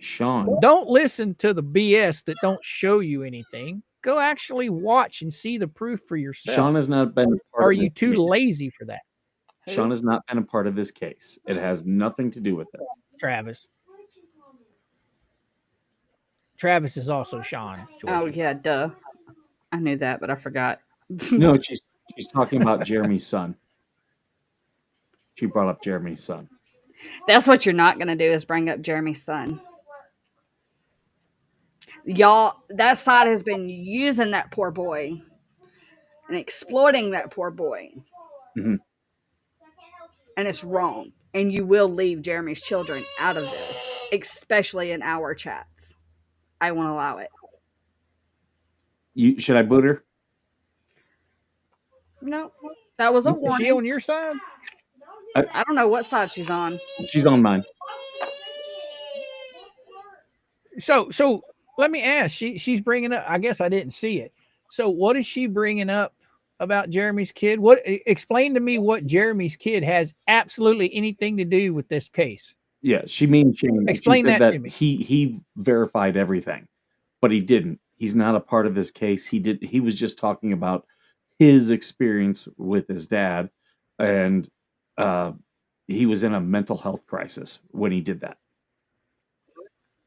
Sean, Don't listen to the BS that don't show you anything. Go actually watch and see the proof for yourself. Sean has not been. Or are you too lazy for that? Sean has not been a part of this case. It has nothing to do with it. Travis. Travis is also Sean. Georgie. Oh yeah, duh. I knew that, but I forgot. No, she's talking about Jeremy's son. She brought up Jeremy's son. That's what you're not gonna do is bring up Jeremy's son. Y'all, that side has been using that poor boy and exploiting that poor boy. Mm-hmm. And it's wrong. And you will leave Jeremy's children out of this, especially in our chats. I won't allow it. Should I boot her? No, that was a Is warning. she on your side? I don't know what side she's on. She's on mine. So let me ask. She's bringing up. I guess I didn't see it. So what is she bringing up about Jeremy's kid? Explain to me what Jeremy's kid has absolutely anything to do with this case. Yeah, she means Shane. Explain she said that to me. He verified everything, but he didn't. He's not a part of this case. He was just talking about his experience with his dad, and he was in a mental health crisis when he did that.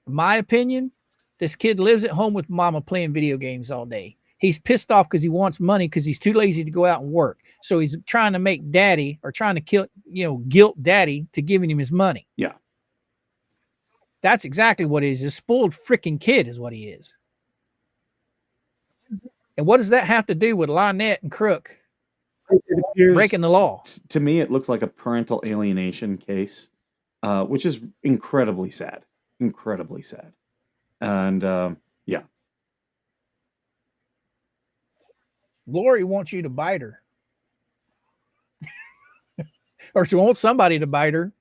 My opinion, this kid lives at home with mama playing video games all day. He's pissed off because he wants money because he's too lazy to go out and work. So he's trying to make daddy or trying to guilt daddy to giving him his money. Yeah. That's exactly what it is. A spoiled freaking kid is what he is. And what does that have to do with Lynette and Crook breaking the law? To me, it looks like a parental alienation case, which is incredibly sad. Incredibly sad. And yeah. Lori wants you to bite her. Or she wants somebody to bite her.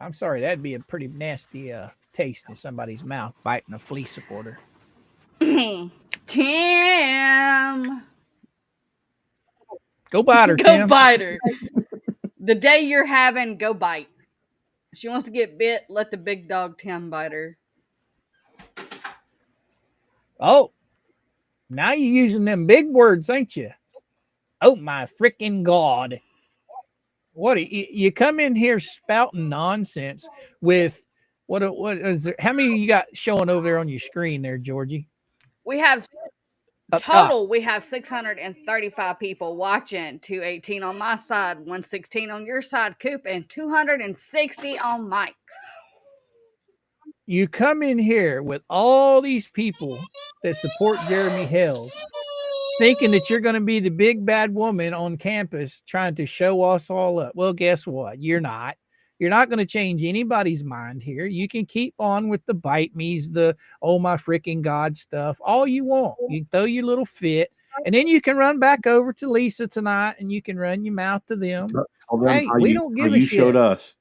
I'm sorry, that'd be a pretty nasty taste in somebody's mouth, biting a flea supporter. Tim! Go bite her, Go Tim. bite her. The day you're having, go bite. She wants to get bit, let the big dog Tim bite her. Oh, now you're using them big words, ain't you? Oh, my freaking God. What you come in here spouting nonsense with what is there? How many you got showing over there on your screen there, Georgie? We have Up top. Total, we have 635 people watching. 218 on my side, 116 on your side, Coop, and 260 on Mike's. You come in here with all these people that support Jeremy Hells, thinking that you're going to be the big bad woman on campus trying to show us all up. Well, guess what? You're not. You're not going to change anybody's mind here. You can keep on with the bite me's, the oh my freaking God stuff, all you want. You can throw your little fit, and then you can run back over to Lisa tonight and you can run your mouth to them. Tell them Hey, how we you, don't how give a you shit. showed us.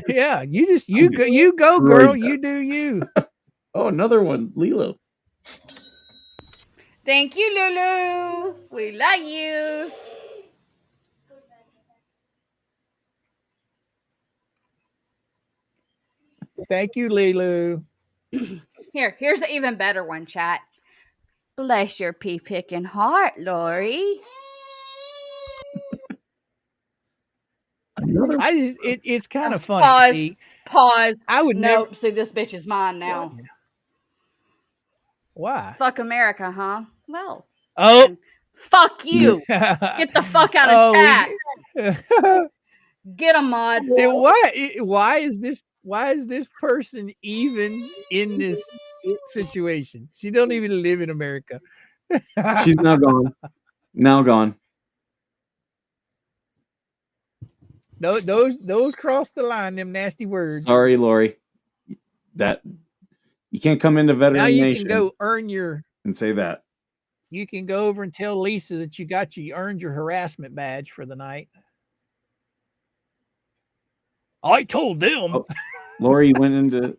Yeah, you go, girl. You do you. Oh, another one, Lilo. Thank you, Lulu. We love you. Thank you, Lilu. Here's the even better one, chat. Bless your pea picking heart, Lori. It's kind of funny. Pause. See, Pause. I would never. Nope. See, this bitch is mine now. Why? Fuck America, huh? Well, Oh, then fuck you. Get the fuck out of chat. Get a mod. And why is this person even in this situation? She don't even live in America. She's now gone. Now gone. Those cross the line, them nasty words. Sorry, Lori. That you can't come into Veteran Now you Nation can go earn your. and say that. You can go over and tell Lisa that you earned your harassment badge for the night. I told them. Oh, Lori went into.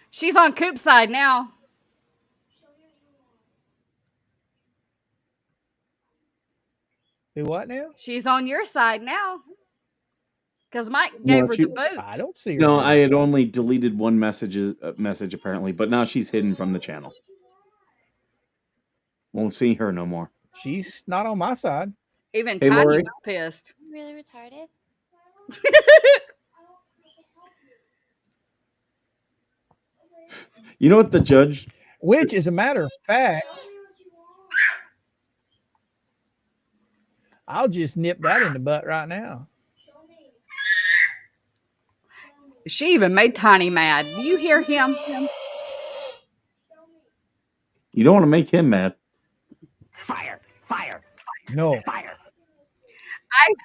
She's on Coop's side now. Do what now? She's on your side now. Because Mike gave her the boot. I don't see her. No, I had only deleted one message apparently, but now she's hidden from the channel. Won't see her no more. She's not on my side. Even Hey, Tiny Lori. was pissed. Really retarded? You know what the judge? Which, as a matter of fact, I'll just nip that in the butt right now. She even made Tiny mad. Do you hear him? You don't want to make him mad. Fire. No. Fire.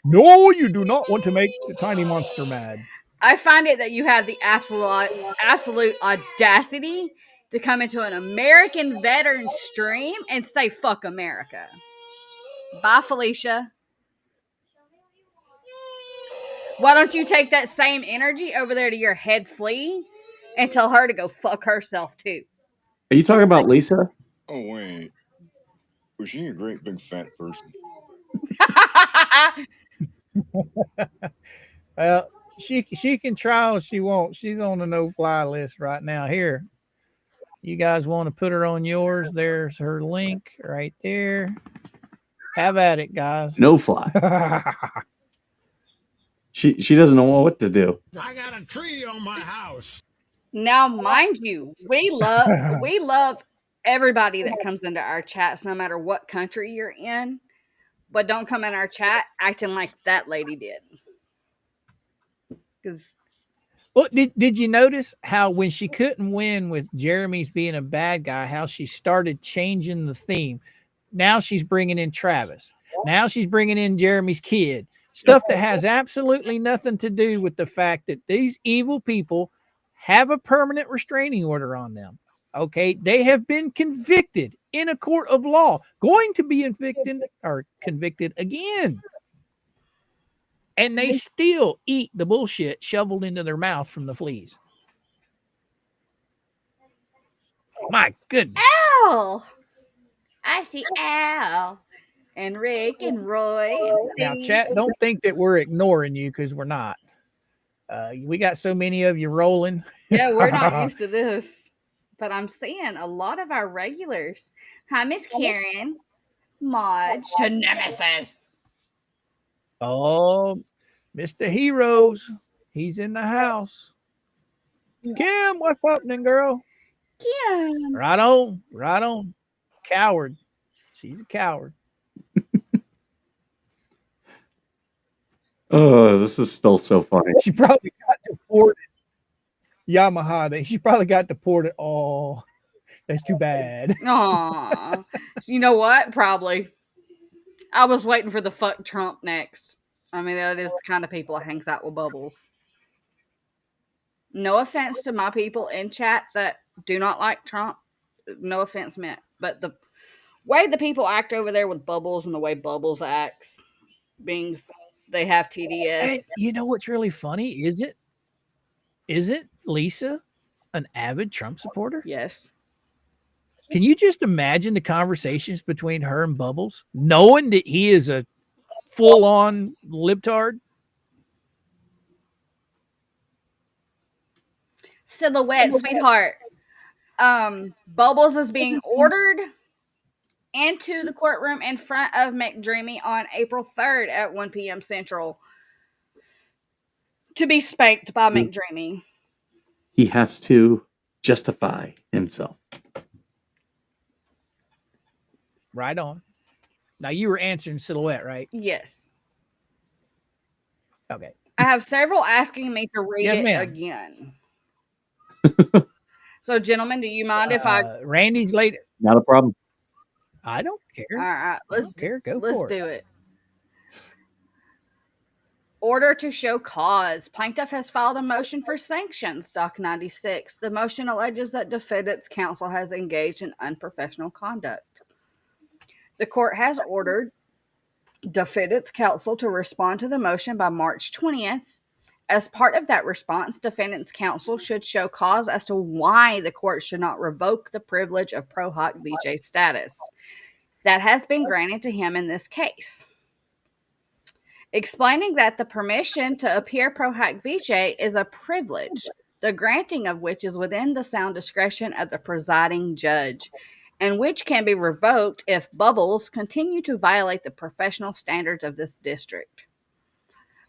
No, you do not want to make the tiny monster mad. I find it that you have the absolute audacity to come into an American veteran stream and say fuck America. Bye, Felicia. Why don't you take that same energy over there to your head flea and tell her to go fuck herself too? Are you talking about Lisa? Oh, wait. Was she a great big fat person? Well, she can try or she won't. She's on the no-fly list right now. Here, you guys want to put her on yours? There's her link right there. Have at it, guys. No fly. She doesn't know what to do. I got a tree on my house. Now, mind you, we love everybody that comes into our chats, no matter what country you're in. But don't come in our chat acting like that lady did. Because Well, did you notice how when she couldn't win with Jeremy's being a bad guy, how she started changing the theme? Now she's bringing in Travis. Now she's bringing in Jeremy's kid. Stuff that has absolutely nothing to do with the fact that these evil people have a permanent restraining order on them. Okay, they have been convicted in a court of law, going to be convicted again. And they still eat the bullshit shoveled into their mouth from the fleas. My goodness. Al! I see Al. And Rick and Roy. And Now, Steve. chat, don't think that we're ignoring you because we're not. We got so many of you rolling. Yeah, we're not used to this. But I'm seeing a lot of our regulars. Hi, Miss Karen. Modge to Nemesis. Oh, Mr. Heroes. He's in the house. Kim, what's happening, girl? Yeah. Right on, right on. Coward. She's a coward. Oh, this is still so funny. She probably got deported. Yamaha. She probably got deported. Oh, that's too bad. Aw. You know what? Probably. I was waiting for the fuck Trump next. I mean, that is the kind of people that hangs out with Bubbles. No offense to my people in chat that do not like Trump. No offense meant. But the way the people act over there with Bubbles and the way Bubbles acts, being they have TDS. And you know what's really funny? Isn't Lisa an avid Trump supporter? Yes. Can you just imagine the conversations between her and Bubbles, knowing that he is a full-on libtard? Silhouette, sweetheart. Bubbles is being ordered into the courtroom in front of McDreamy on April 3rd at 1 p.m. Central to be spanked by McDreamy. He has to justify himself. Right on. Now you were answering Silhouette, right? Yes. Okay. I have several asking me to read Yes, it ma'am. again. So, gentlemen, do you mind if I? Randy's late. Not a problem. I don't care. All right, let's Go let's for it. do it. Order to show cause. Plaintiff has filed a motion for sanctions, Doc 96. The motion alleges that defendant's counsel has engaged in unprofessional conduct. The court has ordered defendant's counsel to respond to the motion by March 20th. As part of that response, defendant's counsel should show cause as to why the court should not revoke the privilege of pro hoc VJ status. That has been granted to him in this case. Explaining that the permission to appear pro hoc VJ is a privilege, the granting of which is within the sound discretion of the presiding judge, and which can be revoked if Bubbles continue to violate the professional standards of this district.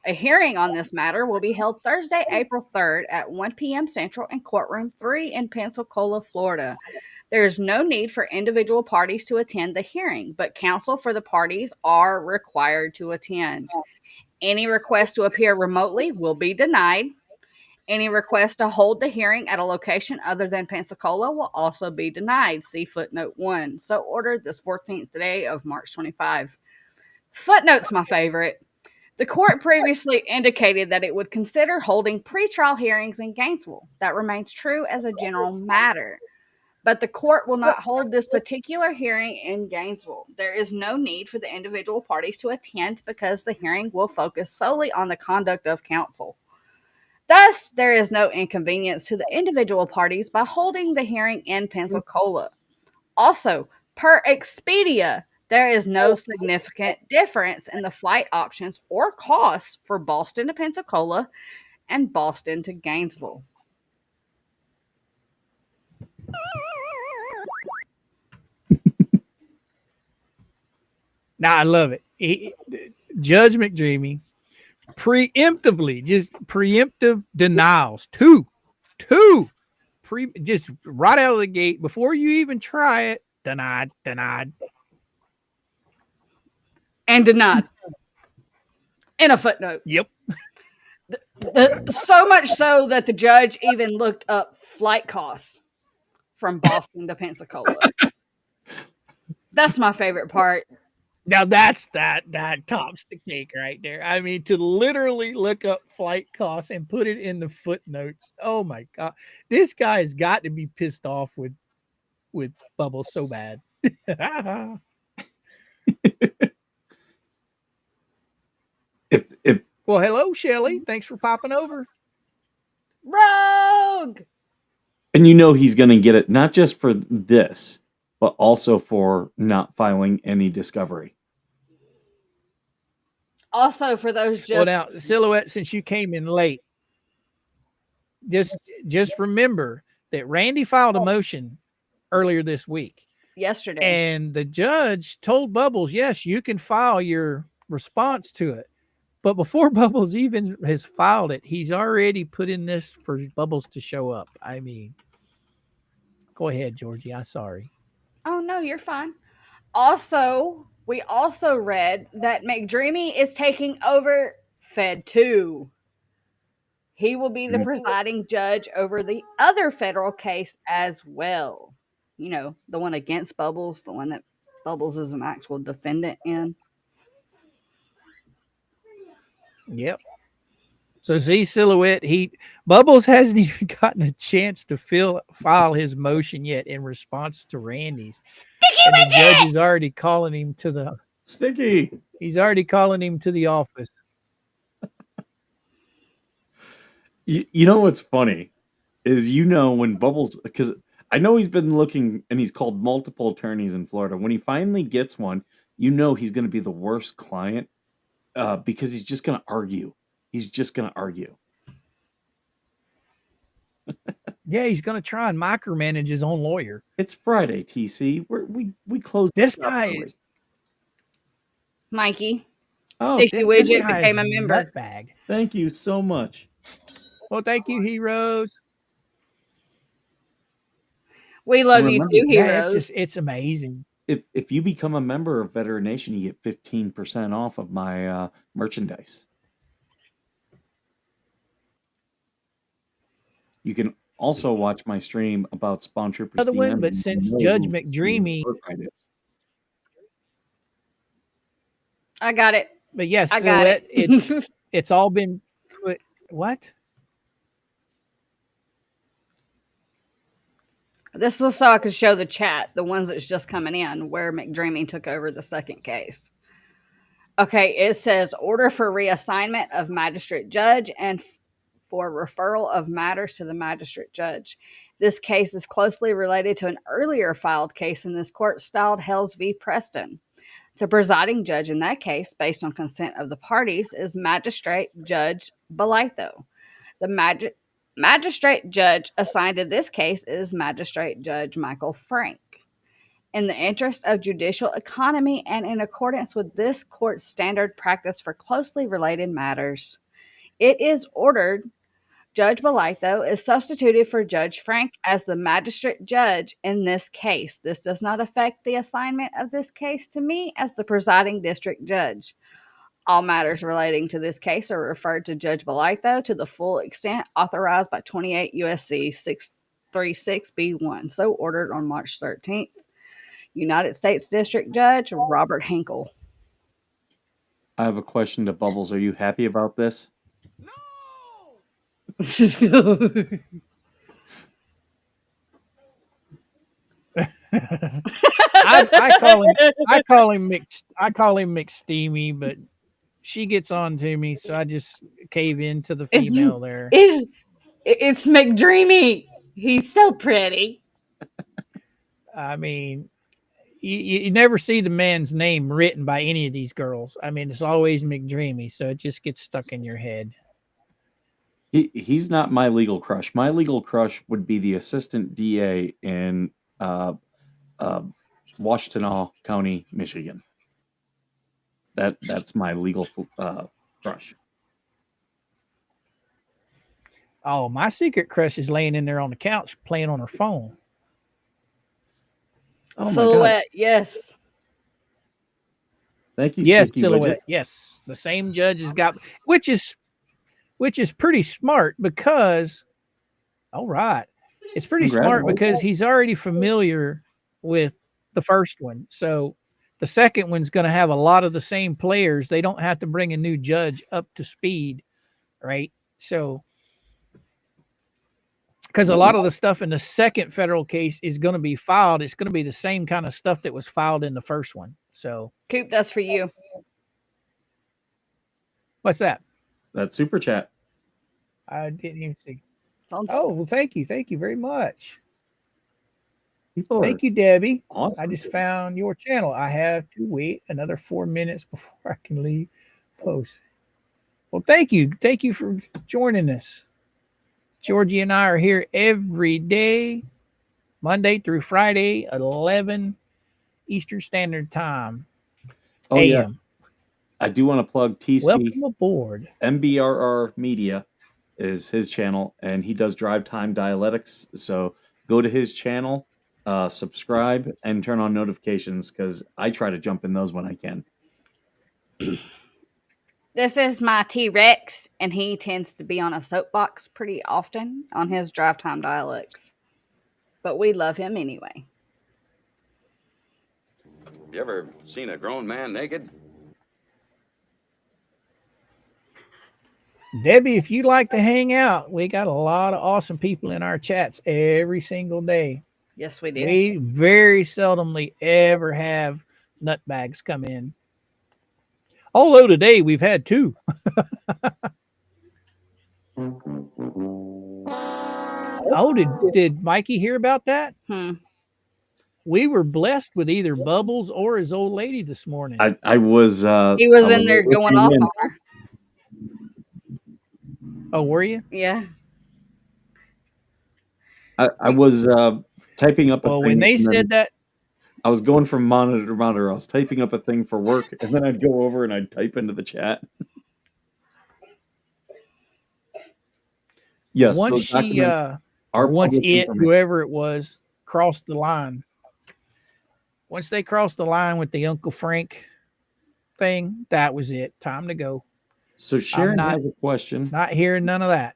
A hearing on this matter will be held Thursday, April 3rd at 1 p.m. Central in Courtroom 3 in Pensacola, Florida. There is no need for individual parties to attend the hearing, but counsel for the parties are required to attend. Any request to appear remotely will be denied. Any request to hold the hearing at a location other than Pensacola will also be denied. See footnote 1. So ordered this 14th day of March 25. Footnote's my favorite. The court previously indicated that it would consider holding pretrial hearings in Gainesville. That remains true as a general matter. But the court will not hold this particular hearing in Gainesville. There is no need for the individual parties to attend because the hearing will focus solely on the conduct of counsel. Thus, there is no inconvenience to the individual parties by holding the hearing in Pensacola. Also, per Expedia, there is no significant difference in the flight options or costs for Boston to Pensacola and Boston to Gainesville. Now I love it. Judge McDreamy preemptive denials. Two, just right out of the gate before you even try it. Denied. And denied. In a footnote. Yep. So much so that the judge even looked up flight costs from Boston to Pensacola. That's my favorite part. Now that tops the cake right there. I mean, to literally look up flight costs and put it in the footnotes. Oh my God. This guy has got to be pissed off with Bubbles so bad. Well, hello, Shelly. Thanks for popping over. Rogue! And you know he's going to get it not just for this, but also for not filing any discovery. Also for those just... Well, now, Silhouette, since you came in late, just remember that Randy filed a motion earlier this week. Yesterday. And the judge told Bubbles, yes, you can file your response to it. But before Bubbles even has filed it, he's already put in this for Bubbles to show up. I mean, go ahead, Georgie. I'm sorry. Oh no, you're fine. Also, we also read that McDreamy is taking over Fed 2. He will be the presiding judge over the other federal case as well. You know, the one against Bubbles, the one that Bubbles is an actual defendant in. Yep. So Z Silhouette, Bubbles hasn't even gotten a chance to file his motion yet in response to Randy's. And the judge is already calling him to the Sticky. He's already calling him to the office. You know what's funny is when Bubbles, because I know he's been looking and he's called multiple attorneys in Florida. When he finally gets one, he's going to be the worst client because he's just going to argue. He's just going to argue. Yeah, he's going to try and micromanage his own lawyer. It's Friday, TC. We closed. This guy is Mikey. Oh, Sticky this Widget guy became is a member. nutbag. Thank you so much. Well, thank you, heroes. We love you Remember, too, Yeah, heroes. it's amazing. If you become a member of Veteran Nation, you get 15% off of my merchandise. You can also watch my stream about Spawn Troopers. Other one, but since Judge McDreamy, I got it. but yes, I got it. it's all been put. What? This was so I could show the chat, the ones that's just coming in, where McDreamy took over the second case. Okay, it says order for reassignment of magistrate judge and for referral of matters to the magistrate judge. This case is closely related to an earlier filed case in this court styled Hells v. Preston. The presiding judge in that case, based on consent of the parties, is Magistrate Judge Belitho. The magistrate judge assigned to this case is Magistrate Judge Michael Frank. In the interest of judicial economy and in accordance with this court's standard practice for closely related matters, it is ordered Judge Belitho is substituted for Judge Frank as the magistrate judge in this case. This does not affect the assignment of this case to me as the presiding district judge. All matters relating to this case are referred to Judge Belitho to the full extent authorized by 28 U.S.C. 636B1. So ordered on March 13th. United States District Judge Robert Hinkle. I have a question to Bubbles. Are you happy about this? I call him McSteamy, but she gets on to me, so I just cave into the female there. It's McDreamy. He's so pretty. I mean, you never see the man's name written by any of these girls. I mean, it's always McDreamy, so it just gets stuck in your head. He's not my legal crush. My legal crush would be the assistant DA in Washtenaw County, Michigan. That's my legal crush. Oh, my secret crush is laying in there on the couch playing on her phone. Oh Silhouette, yes. Thank you. Yes, Sticky Silhouette. Widget. Yes, the same judge has got, which is pretty smart because, all right, it's pretty smart because he's already familiar with the first one. So the second one's going to have a lot of the same players. They don't have to bring a new judge up to speed, right? So, because a lot of the stuff in the second federal case is going to be filed, it's going to be the same kind of stuff that was filed in the first one. So, Coop, that's for you. What's that? That's super chat. I didn't even see. Oh, well, thank you very much. Thank you, Debbie. Awesome. I just found your channel. I have to wait another 4 minutes before I can leave post. Well, thank you for joining us. Georgie and I are here every day, Monday through Friday, 11 Eastern Standard Time. Oh, yeah. I do want to plug TC. Welcome aboard. MBRR Media is his channel, and he does drive time dialectics. So go to his channel, subscribe, and turn on notifications because I try to jump in those when I can. This is my T-Rex, and he tends to be on a soapbox pretty often on his drive time dialects. But we love him anyway. You ever seen a grown man naked? Debbie, if you'd like to hang out, we got a lot of awesome people in our chats every single day. Yes, we do. We very seldomly ever have nutbags come in. Although today we've had 2. Oh, did Mikey hear about that? We were blessed with either Bubbles or his old lady this morning. I was. He was in there going off on her. Oh, were you? Yeah. I was typing up. Well, when they said that, I was going from monitor to monitor. I was typing up a thing for work, and then I'd go over and I'd type into the chat. Yes, once she, once it, whoever it was, crossed the line. Once they crossed the line with the Uncle Frank thing, that was it. Time to go. So Sharon has a question. Not hearing none of that.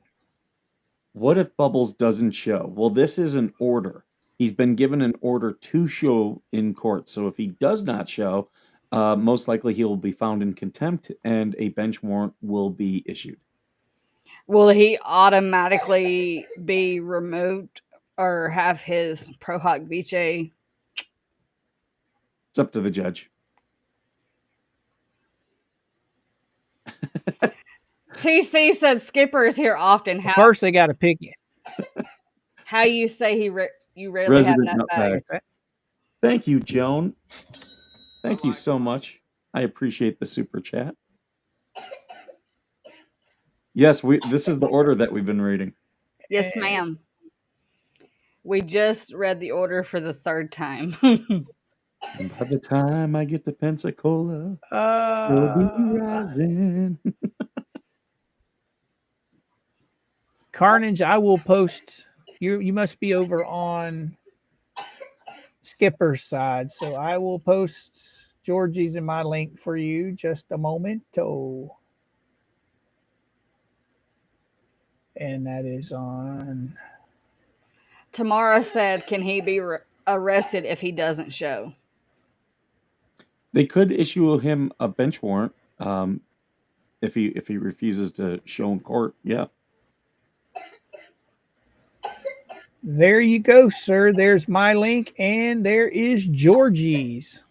What if Bubbles doesn't show? Well, this is an order. He's been given an order to show in court. So if he does not show, most likely he will be found in contempt and a bench warrant will be issued. Will he automatically be removed or have his pro hoc vice? It's up to the judge. TC said Skipper is here often. First, they got to pick you. How you say you rarely Resident have nutbags? Thank you, Joan. Thank you so much. I appreciate the super chat. Yes, this is the order that we've been reading. Yes, ma'am. We just read the order for the 3rd time. And by the time I get to Pensacola, we'll be rising. Carnage, I will post. You must be over on Skipper's side, so I will post Georgie's in my link for you. Just a moment. And that is on. Tamara said, can he be arrested if he doesn't show? They could issue him a bench warrant if he refuses to show in court. Yeah. There you go, sir. There's my link, and there is Georgie's.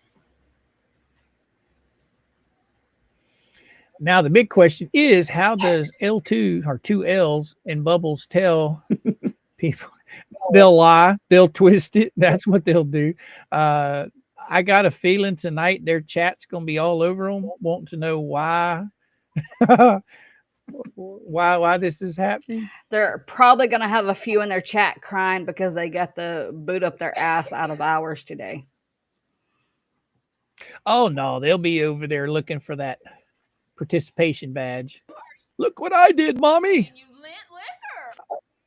Now, the big question is, how does L2 or 2 L's and Bubbles tell people? They'll lie. They'll twist it. That's what they'll do. I got a feeling tonight their chat's going to be all over them, wanting to know why. why this is happening. They're probably going to have a few in their chat crying because they got the boot up their ass out of hours today. Oh, no. They'll be over there looking for that participation badge. Look what I did, Mommy.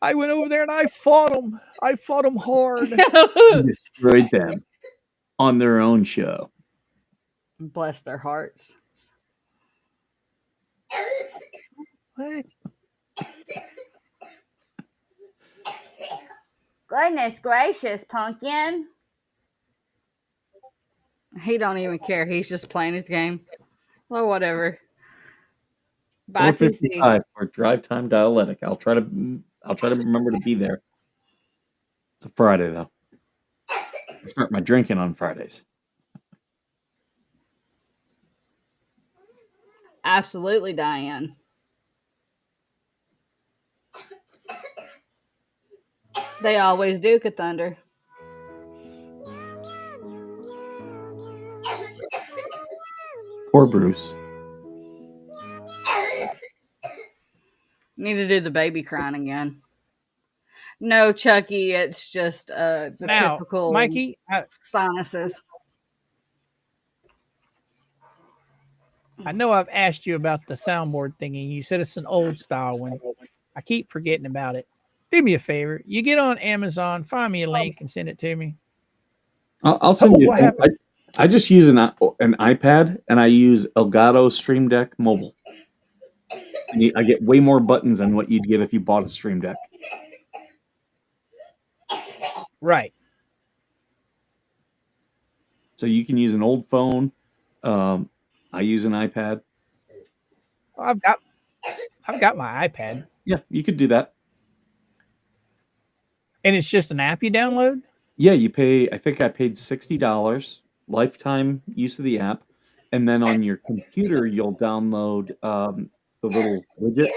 I went over there and I fought them. I fought them hard. You destroyed them on their own show. Bless their hearts. What? Goodness gracious, Pumpkin. He don't even care. He's just playing his game. Well, whatever. Bye, CC. For drive time dialectic. I'll try to remember to be there. It's a Friday though. I start my drinking on Fridays. Absolutely, Diane. They always do, Thunder. Poor Bruce. Need to do the baby crying again. No, Chucky, it's just the typical Mikey, sinuses. I know I've asked you about the soundboard thingy. You said it's an old style one. I keep forgetting about it. Do me a favor. You get on Amazon, find me a link, and send it to me. I'll send you. What happened? I just use an iPad and I use Elgato Stream Deck Mobile. And I get way more buttons than what you'd get if you bought a Stream Deck. Right. So you can use an old phone. I use an iPad. I've got my iPad. Yeah, you could do that. And it's just an app you download? Yeah, you pay. I think I paid $60 lifetime use of the app, and then on your computer you'll download the little widget,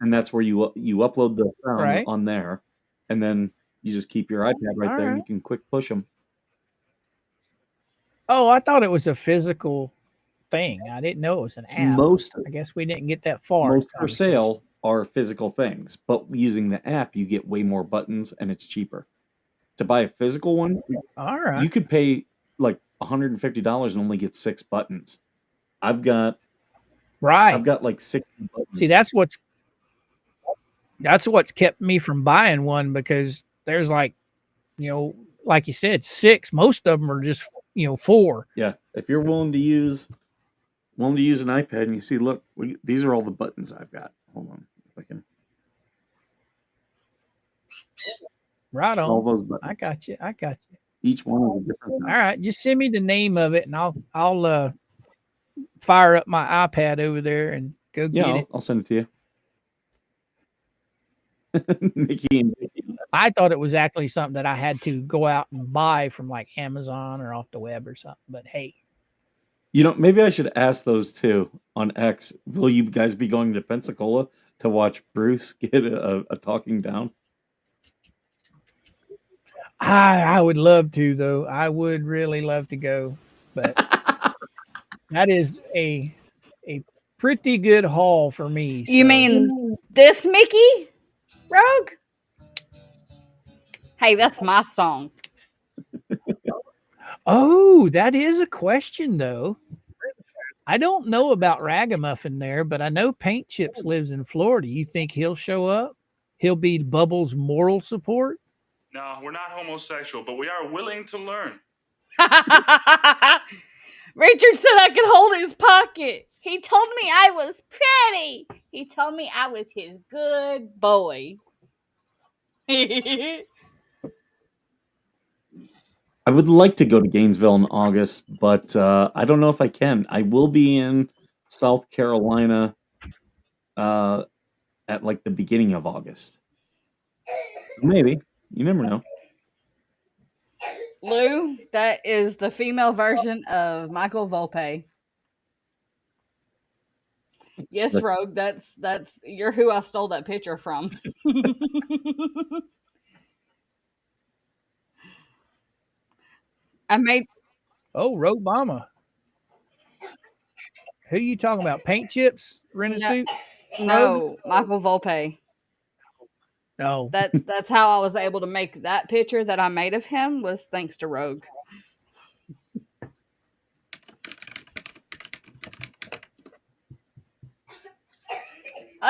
and that's where you upload the sounds Right. on there, and then you just keep your iPad right All there, and right. you can quick push them. Oh, I thought it was a physical thing. I didn't know it was an app. Most I guess we didn't get that far. in most for conversation. sale are physical things, but using the app you get way more buttons and it's cheaper. To buy a physical one, All right. you could pay like $150 and only get 6 buttons. I've got Right. like 60 buttons. See, that's what's kept me from buying one, because there's like you said, 6. Most of them are just 4. Yeah, if you're willing to use an iPad and you see, look, these are all the buttons I've got. Hold on, if I can. Right on. All those buttons. I got you. Each one is a different sound. All right, just send me the name of it, and I'll fire up my iPad over there and go get it. I'll send it to you. Mickey and Vicky. I thought it was actually something that I had to go out and buy from like Amazon or off the web or something. But hey, Maybe I should ask those two on X. Will you guys be going to Pensacola to watch Bruce get a talking down? I would love to, though. I would really love to go, but that is a pretty good haul for me. You mean this Mickey Rogue? Hey, that's my song. Oh, that is a question, though. I don't know about Ragamuffin there, but I know Paint Chips lives in Florida. You think he'll show up? He'll be Bubbles' moral support? No, we're not homosexual, but we are willing to learn. Richard said I could hold his pocket. He told me I was pretty. He told me I was his good boy. I would like to go to Gainesville in August, but I don't know if I can. I will be in South Carolina at like the beginning of August. Maybe. You never know. Lou, that is the female version of Michael Volpe. Yes, Rogue, that's you're who I stole that picture from. I made Rogue Mama. Who are you talking about? Paint Chips? Rented suit? No, Michael Volpe. No. That's how I was able to make that picture that I made of him, was thanks to Rogue.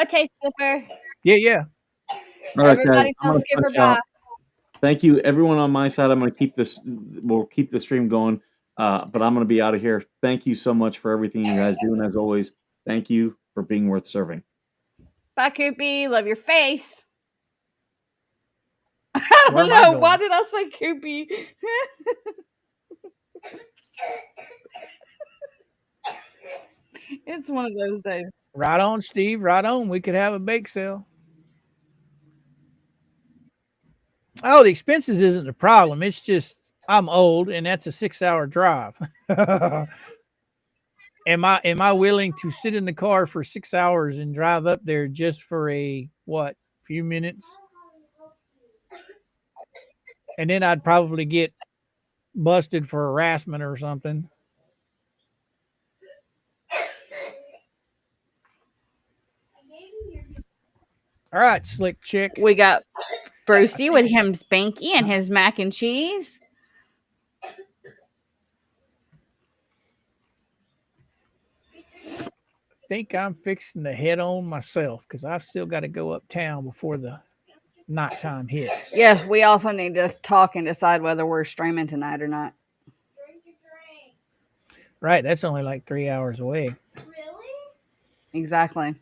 Okay, Skipper. Yeah. All right, Everybody guys, tell Skipper bye. Thank you, everyone on my side. I'm going to keep this. We'll keep the stream going, but I'm going to be out of here. Thank you so much for everything you guys do, and as always, thank you for being worth serving. Bye, Koopy. Love your face. I don't know. Why did I say Koopy? It's one of those days. Right on, Steve. Right on. We could have a bake sale. Oh, the expenses isn't the problem. It's just I'm old, and that's a 6-hour drive. Am I willing to sit in the car for 6 hours and drive up there just for a few minutes? And then I'd probably get busted for harassment or something. All right, slick chick. We got Brucey with him Spanky and his mac and cheese. think I'm fixing to head on myself because I've still got to go uptown before the nighttime hits. Yes, we also need to talk and decide whether we're streaming tonight or not. Right, that's only like 3 hours away. Exactly.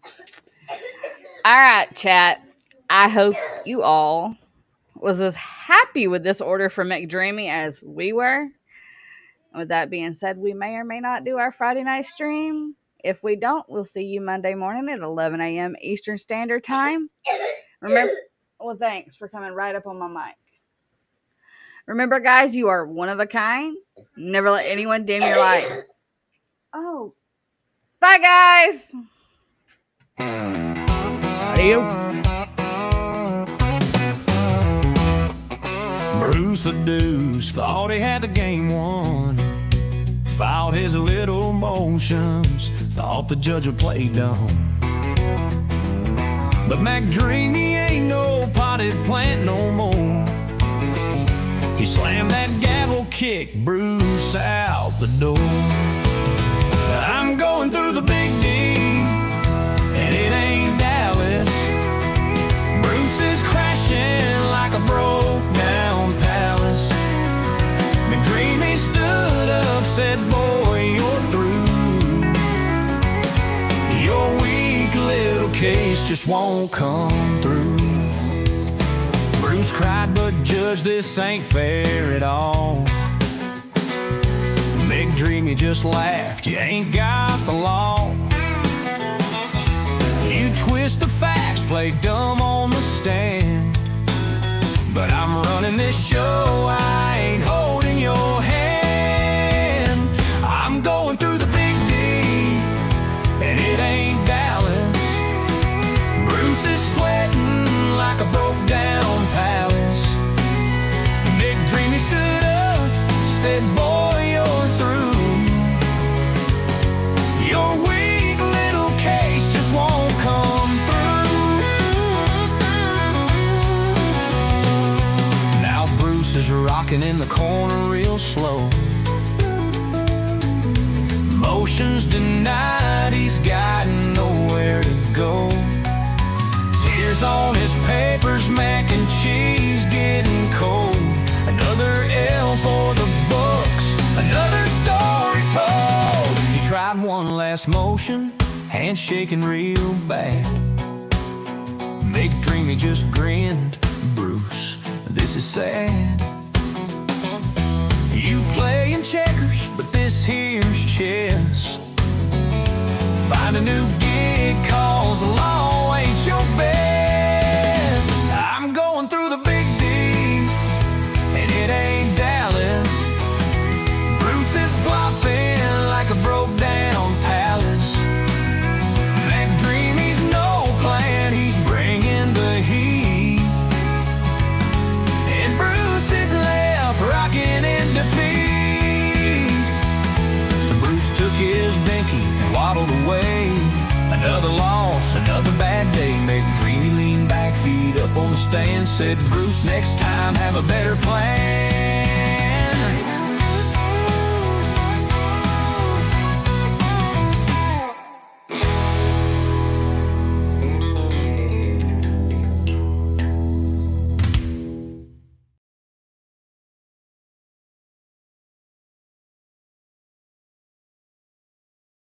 All right, chat. I hope you all was as happy with this order from McDreamy as we were. With that being said, we may or may not do our Friday night stream. If we don't, we'll see you Monday morning at 11 a.m. Eastern Standard Time. Remember, well, thanks for coming right up on my mic. Remember, guys, you are one of a kind. Never let anyone dim your light. Oh, bye, guys. Adios. Bruce the Deuce thought he had the game won. Filed his little motions, thought the judge would play dumb. But McDreamy ain't no potted plant no more. He slammed that gavel, kicked Bruce out the door. I'm going through the big D, and it ain't Dallas. Bruce is crashing like a broke down palace. McDreamy stood up, said, boy, you're through. Your weak little case just won't come through. Bruce cried, but judge, this ain't fair at all. McDreamy just laughed, you ain't got the law. You twist the facts, play dumb on the stand. But I'm running this show, I ain't holding your hand. I'm going through the big D, and it ain't Dallas. Bruce is sweating like a broke down palace. McDreamy stood up, said, boy, you're through. Your weak little case just won't come through. Now Bruce is rocking in the corner real slow. Motions denied, he's got nowhere to go. Tears on his papers, mac and cheese getting cold. Another L for the books, another story told. He tried one last motion, hands shaking real bad. McDreamy just grinned, Bruce, this is sad. You playing checkers, but this here's chess. Find a new gig, cause the law ain't your best. I'm going through the big D, and it ain't Dallas. Bruce is flopping like a broke down palace. McDreamy's no plan, he's bringing the heat. And Bruce is left rocking in defeat. So Bruce took his binky and waddled away. Another loss, another bad day. McDreamy leaned back, feet up on the stand, said, Bruce, next time have a better plan.